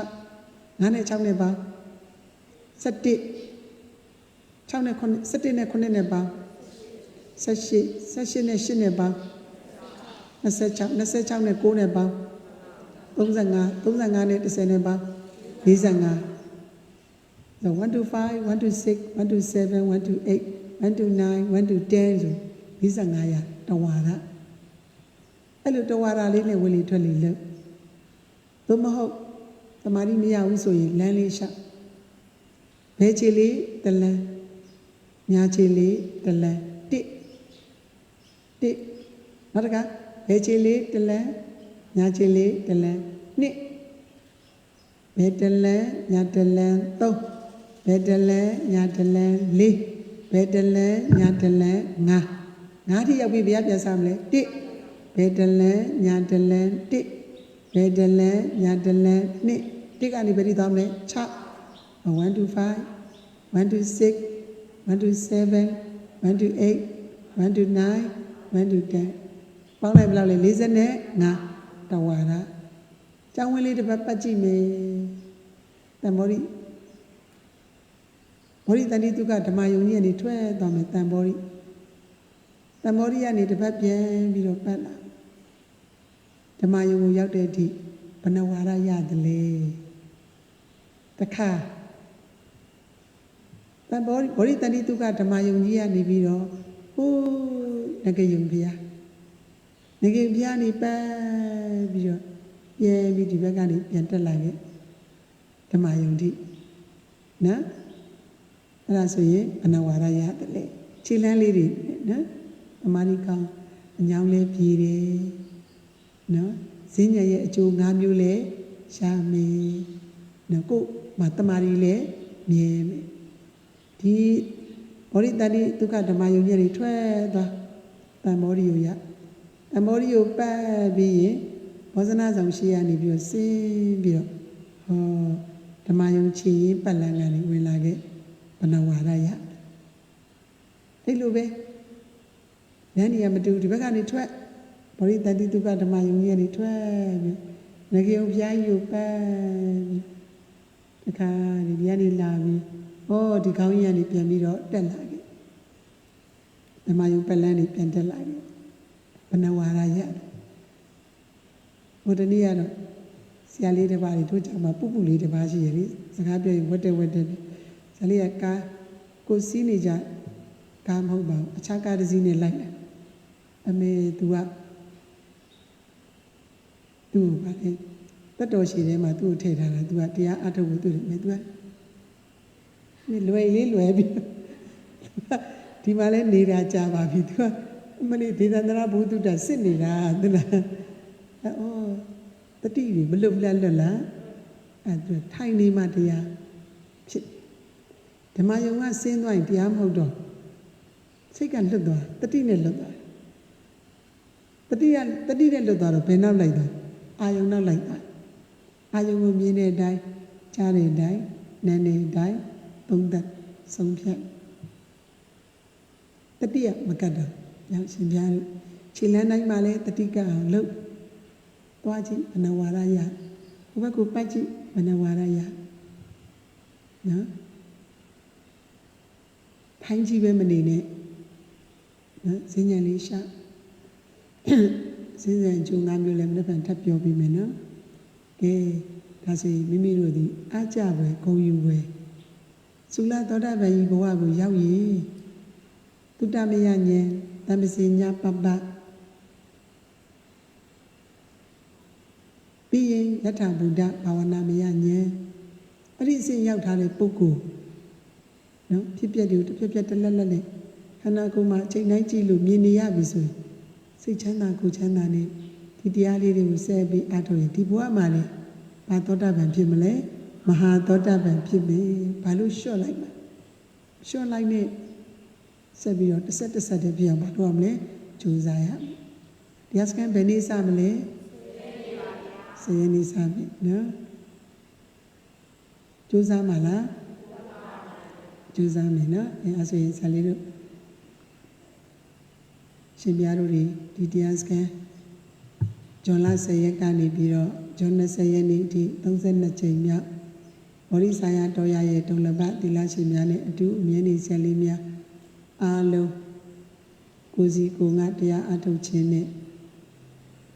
9နဲ့6နဲ့ပါ17 6နဲ့9 17နဲ့9နဲ့ပါ18 18နဲ့8နဲ့ပါ26 26နဲ့9နဲ့ပါ35 35နဲ့10နဲ့ပါ45 so 1 to 5 1 to 6 1 to 7 1 to 8 1 to 9 1 to 10ဆို45ရတဝါရအဲ့လိုတဝါရလေးနဲ့ဝင်လေထွက်လေလို့သို့မဟုတ်တမာရီမရဘူးဆိုရင်လမ်းလေးရှောက်ဘဲချီလေးတလန်းညာချီလေးတလန်းတစ်နောက်တစ်ခါဘဲချီလေးတလန်းညာချီလေးတလန်းနှစ်ဘဲတလန်းညာတလန်း3ဘဲတလန်းညာတလန်း4ဘဲတလန်းညာတလန်း5ထိရောက်ပြီးဘယ်ပြန်စားမလဲ1ဘဲတလန်းညာတလန်း1ဘဲတလန်းညာတလန်း2တစ်ကနေဘယ်ထိသွားမလဲ6 1 to 5 1 to 6 1 to 7 1 to 8 1 to 9 1 to 10ပေါင်းလိုက်ဘယ်လောက်လဲ45တဝါရကျောင်းဝင်းလေးတစ်ပတ်ပတ်ကြည့်မယ်တန်ဘောရီဘောရီတန်တိတုကဓမ္မယုံကြီးကနေထွက်သွားမယ်တန်ဘောရီကနေတစ်ပတ်ပြန်ပြီးတော့ပတ်လာဓမ္မယုံကိုရောက်တဲ့အထိဘယ်နှဝါရရတယ်လဲတခါတန်ဘောရီတန်တိတုကဓမ္မယုံကြီးကနေပြီးတော့ဟိုးငကယုံဘုရားနေကဘုရားနေပတ်ပြီးတော့ပြန်ပြီးဒီဘက်ကနေပြန်တက်လာခဲ့ဓမ္မယုံတိနော်အဲ့ဒါဆိုရင်အနဝါရရတယ်လေခြေလမ်းလေးတွေနော်အမာရိကောင်အညောင်းလေးပြေးတယ်နော်ဈဉ္ညာရဲ့အကျိုး၅မျိုးလဲရှာမယ်နော်ကို့မှာတမာရီလဲမြဲမယ်ဒီဘောရိတတိဒုက္ခဓမ္မယုံကြီးတွေထွက်သွားတန်မောရိယရတန်မောရိယပတ်ပြီးရင်ဘောဇနာဆောင်ရှိရနေပြီးတော့ဆင်းပြီးတော့ဟောဓမ္မယုံချီရင်ပတ်လန်းကနေဝင်လာခဲ့ဘဏဝါရရအဲ့လိုပဲလမ်းနေရမတူဒီဘက်ကနေထွက်ဘောရိတတိဒုက္ခဓမ္မယုံကြီးတွေထွက်ပြီးငကေယုံဘုရားကြီးကိုပတ်ပြီးတခါဒီကနေလာပြီးဟောဒီကောင်းကြီးကနေပြန်ပြီးတော့တက်လာခဲ့ဓမ္မယုံပတ်လန်းနေပြန်တက်လာခဲ့ဘဏဝါရရတယ်ဟိုတနေ့ကတော့ဆရာလေးတစ်ပါးတွေတို့ကြောင့်မှပုလေးတစ်ပါးရှိရလေစကားပြောရင်ဝတ်တဲ့ဆရာလေးကကားကိုစီးနေကြကားမဟုတ်ပါဘူးအခြားကားတစ်စီးနဲ့လိုက်လာအမေသူကသူ့ဘာလဲတက်တော်ရှိထဲမှာသူ့ကိုထည့်ထားတာသူကတရားအထုတ်ကိုသူ့တယ်သူကလွယ်လေးလွယ်ပြီးဒီမှာလဲနေတာကြာပါပြီသူကအမလေးဒေသန္တရဘုဒ္ဓတာစစ်နေတာသလားအော်တတိတွေမလွတ်လွတ်လားအဲ့ဒါထိုင်နေမှတရားဖြစ်ဓမ္မယုံကဆင်းသွားရင်တရားမဟုတ်တော့စိတ်ကလွတ်သွားတတိနဲ့လွတ်သွားတတိနဲ့လွတ်သွားတော့ဘယ်နောက်လိုက်သွားအာယုံနောက်လိုက်သွားအာယုံကိုမြင်တဲ့အတိုင်းကြားတဲ့အတိုင်းနားနေတဲ့အတိုင်းသုံးသပ်ဆုံးဖြတ်တတိယမကတ်တော့ရောက်ရှင်ပြားလို့ခြေလမ်းတိုင်းမှာလဲတတိကအောင်လုပ်သွားကြည့်ဘဏဝါရရဟိုဘက်ကိုပတ်ကြည့်ဘဏဝါရရနော်ထိုင်းကြည့်ပဲမနေနဲ့နော်ဈဉ္ဉံလေးရှာဈဉ္ဉံကျုံ၅မျိုးလည်းမနေ့ကထပ်ပြောပြီးမယ်နော်ကဲဒါဆိုရင်မိမိတို့ဒီအားကြပဲဂုံယူပဲသုလသောတာပန်ကြီးဘဝကိုရောက်ရင်တ သုတ္တမယဉာဏ်တမ္ပစီညာပပပြီးရင်ယထာဘုဒ္ဓဘာဝနာမယဉာဏ်အဲ့ဒီအစဉ်ရောက်ထားတဲ့ပုဂ္ဂိုလ်နော်ဖြစ်ပျက်တွေတစ်ပြက်တစ်လက်လက်နဲ့ခန္ဓာကိုယ်မှာချိန်တိုင်းကြည့်လို့မြင်နေရပြီဆိုရင်စိတ်ချမ်းသာကိုယ်ချမ်းသာနဲ့ဒီတရားလေးတွေကိုဆက်ပြီးအားထုတ်ရင်ဒီဘဝမှာလေဘာသောတာပန်ဖြစ်မလဲမဟာသောတာပန်ဖြစ်ပြီဘာလို့လျှော့လိုက်မှာလျှော့လိုက်နဲ့ဆက်ပြီးတော့တစ်ဆက်တည်းပြအောင်ဘာလို့ရမလဲကြိုးစားရတရားစခန်းဘယ်နည်းစမလဲ10 ရက်နေ့စပြီနော်ကြိုးစားမှာလားကြိုးစားမယ်နော်အဲဆိုရင်ဆရာလေးတို့ရှင်ပြတို့ဒီတရားစခန်းဇွန်လ10 ရက်ကနေပြီးတော့ဇွန်20 ရက်နေ့အထိ32 ကြိမ်မြောက်ဘောဓိဆိုင်ရာတော်ရရဲ့ဒုလဘသီလရှင်များနဲ့အတူအမြဲတမ်းဆရာလေးများအားလုံးကိုစီကိုငါတရားအထုတ်ခြင်းနဲ့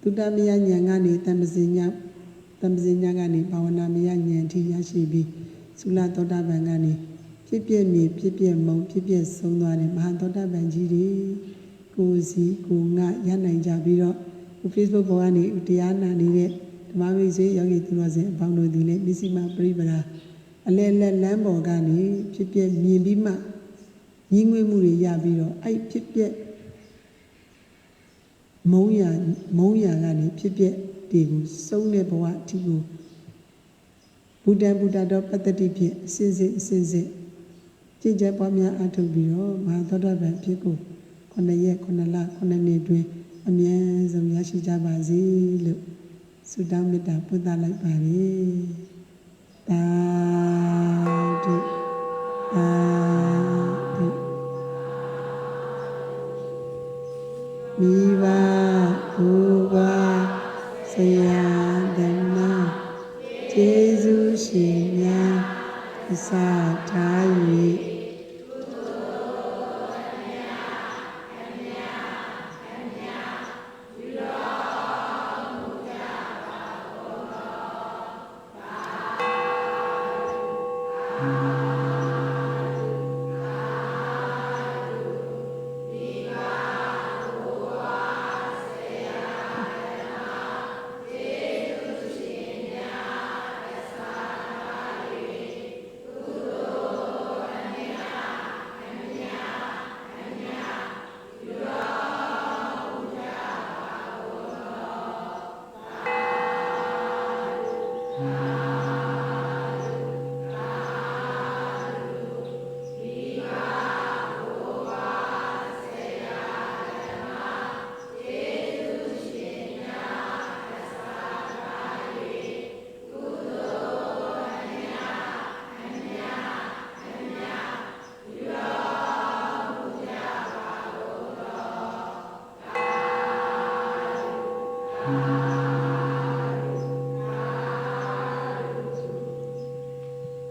သုတ္တမယဉာဏ်ကနေတမ္ပဇညာကနေဘာဝနာမယဉာဏ်အထိရရှိပြီးသုလသောတာပန်ကနေဖြစ်ပြမြင်ဖြစ်ပြမုံဖြစ်ပြဆုံးသွားတဲ့မဟာသောတာပန်ကြီးတွေကိုစီကိုငါရနိုင်ကြပြီးတော့ Facebook ပေါ်ကနေတရားနာနေတဲ့ဓမ္မမိတ်ဆွေယောဂီသူတော်စင်အပေါင်းတို့ဒီလည်းမစ္စည်းမပရိပရာအလဲလက်လမ်းပေါ်ကနေဖြစ်ပြမြင်ပြီးမှညီငွေမှုတွေရပြီးတော့အဲ့ဖြစ်ပြမုံရကနေဖြစ်ပြတွေကိုစုံတဲ့ဘဝအထိကိုဘုဒ္ဓတော်ပတ္တိဖြင့်အစဉ်စဉ်ကြည်ကြပွားများအထုတ်ပြီးတော့မဟာသောတာပန်ဖြစ်ကို9 ရက်9 လ9 နှစ်တွင်အမြဲဆုံးရရှိကြပါစေလို့ဆုတောင်းမေတ္တာပို့သလိုက်ပါရစေ။သာဓုသာဓုမိဘဘုရားဆရာဓမ္မကျေးဇူးရှင်များအစထား၍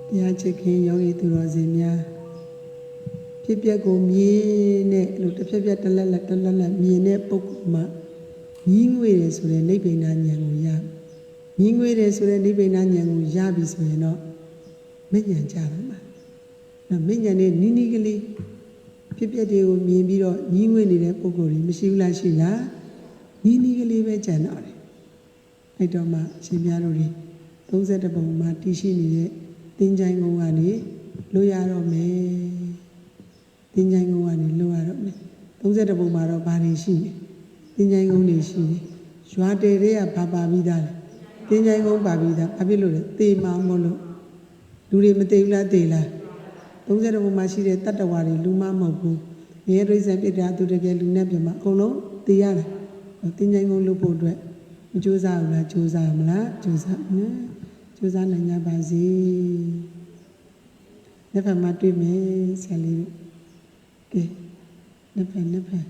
တရားချစ်ခင်ယောဂီသူတော်စင်များဖြစ်ပျက်ကိုမြင်တဲ့လို့တစ်ဖြက်တစ်လက်လက်မြင်တဲ့ပုဂ္ဂိုလ်မှာညီးငွေတယ်ဆိုတဲ့နိဗ္ဗာန်ဉာဏ်ကိုရညီးငွေတယ်ဆိုတဲ့နိဗ္ဗာန်ဉာဏ်ကိုရပြီဆိုရင်တော့မဉဏ်ကြတော့မှာနော်မဉဏ်နဲ့နီးနီးကလေးဖြစ်ပျက်တွေကိုမြင်ပြီးတော့ညီးငွေနေတဲ့ပုဂ္ဂိုလ်တွေမရှိဘူးလားရှိလားနီးနီးကလေးပဲကြံတော့တယ်အဲ့တော့မှရှင်ပြတို့တွေ32 ပုံမှာတည်ရှိနေတဲ့သင်္ချိုင်းကုန်းကနေလွတ်ရတော့မယ်သင်္ချိုင်းကုန်းကနေလွတ်ရတော့မယ်32 ပုံမှာတော့ဘာတွေရှိလဲသင်္ချိုင်းကုန်းတွေရှိတယ်ရွာတဲတွေကဘာပါပြီးသားလဲသင်္ချိုင်းကုန်းပါပြီးသားဘာဖြစ်လို့လဲသေမှမလို့လူတွေမသိဘူးလားသိလား32 ပုံမှာရှိတဲ့တတ္တဝါတွေလူမမဟုတ်ဘူးငရဲဒိဋ္ဌံပြစ်တာသူတကယ်လူနဲ့ပြမအကုန်လုံးသိရတယ်သင်္ချိုင်းကုန်းလွတ်ဖို့အတွက်မကြိုးစားဘူးလားကြိုးစားမလားကြိုးစားနော်ကြိုးစားနိုင်ကြပါစေ။လက်ဖက်မှာတွေ့မယ်ဆရာလေးတို့။ကဲလက်ဖက်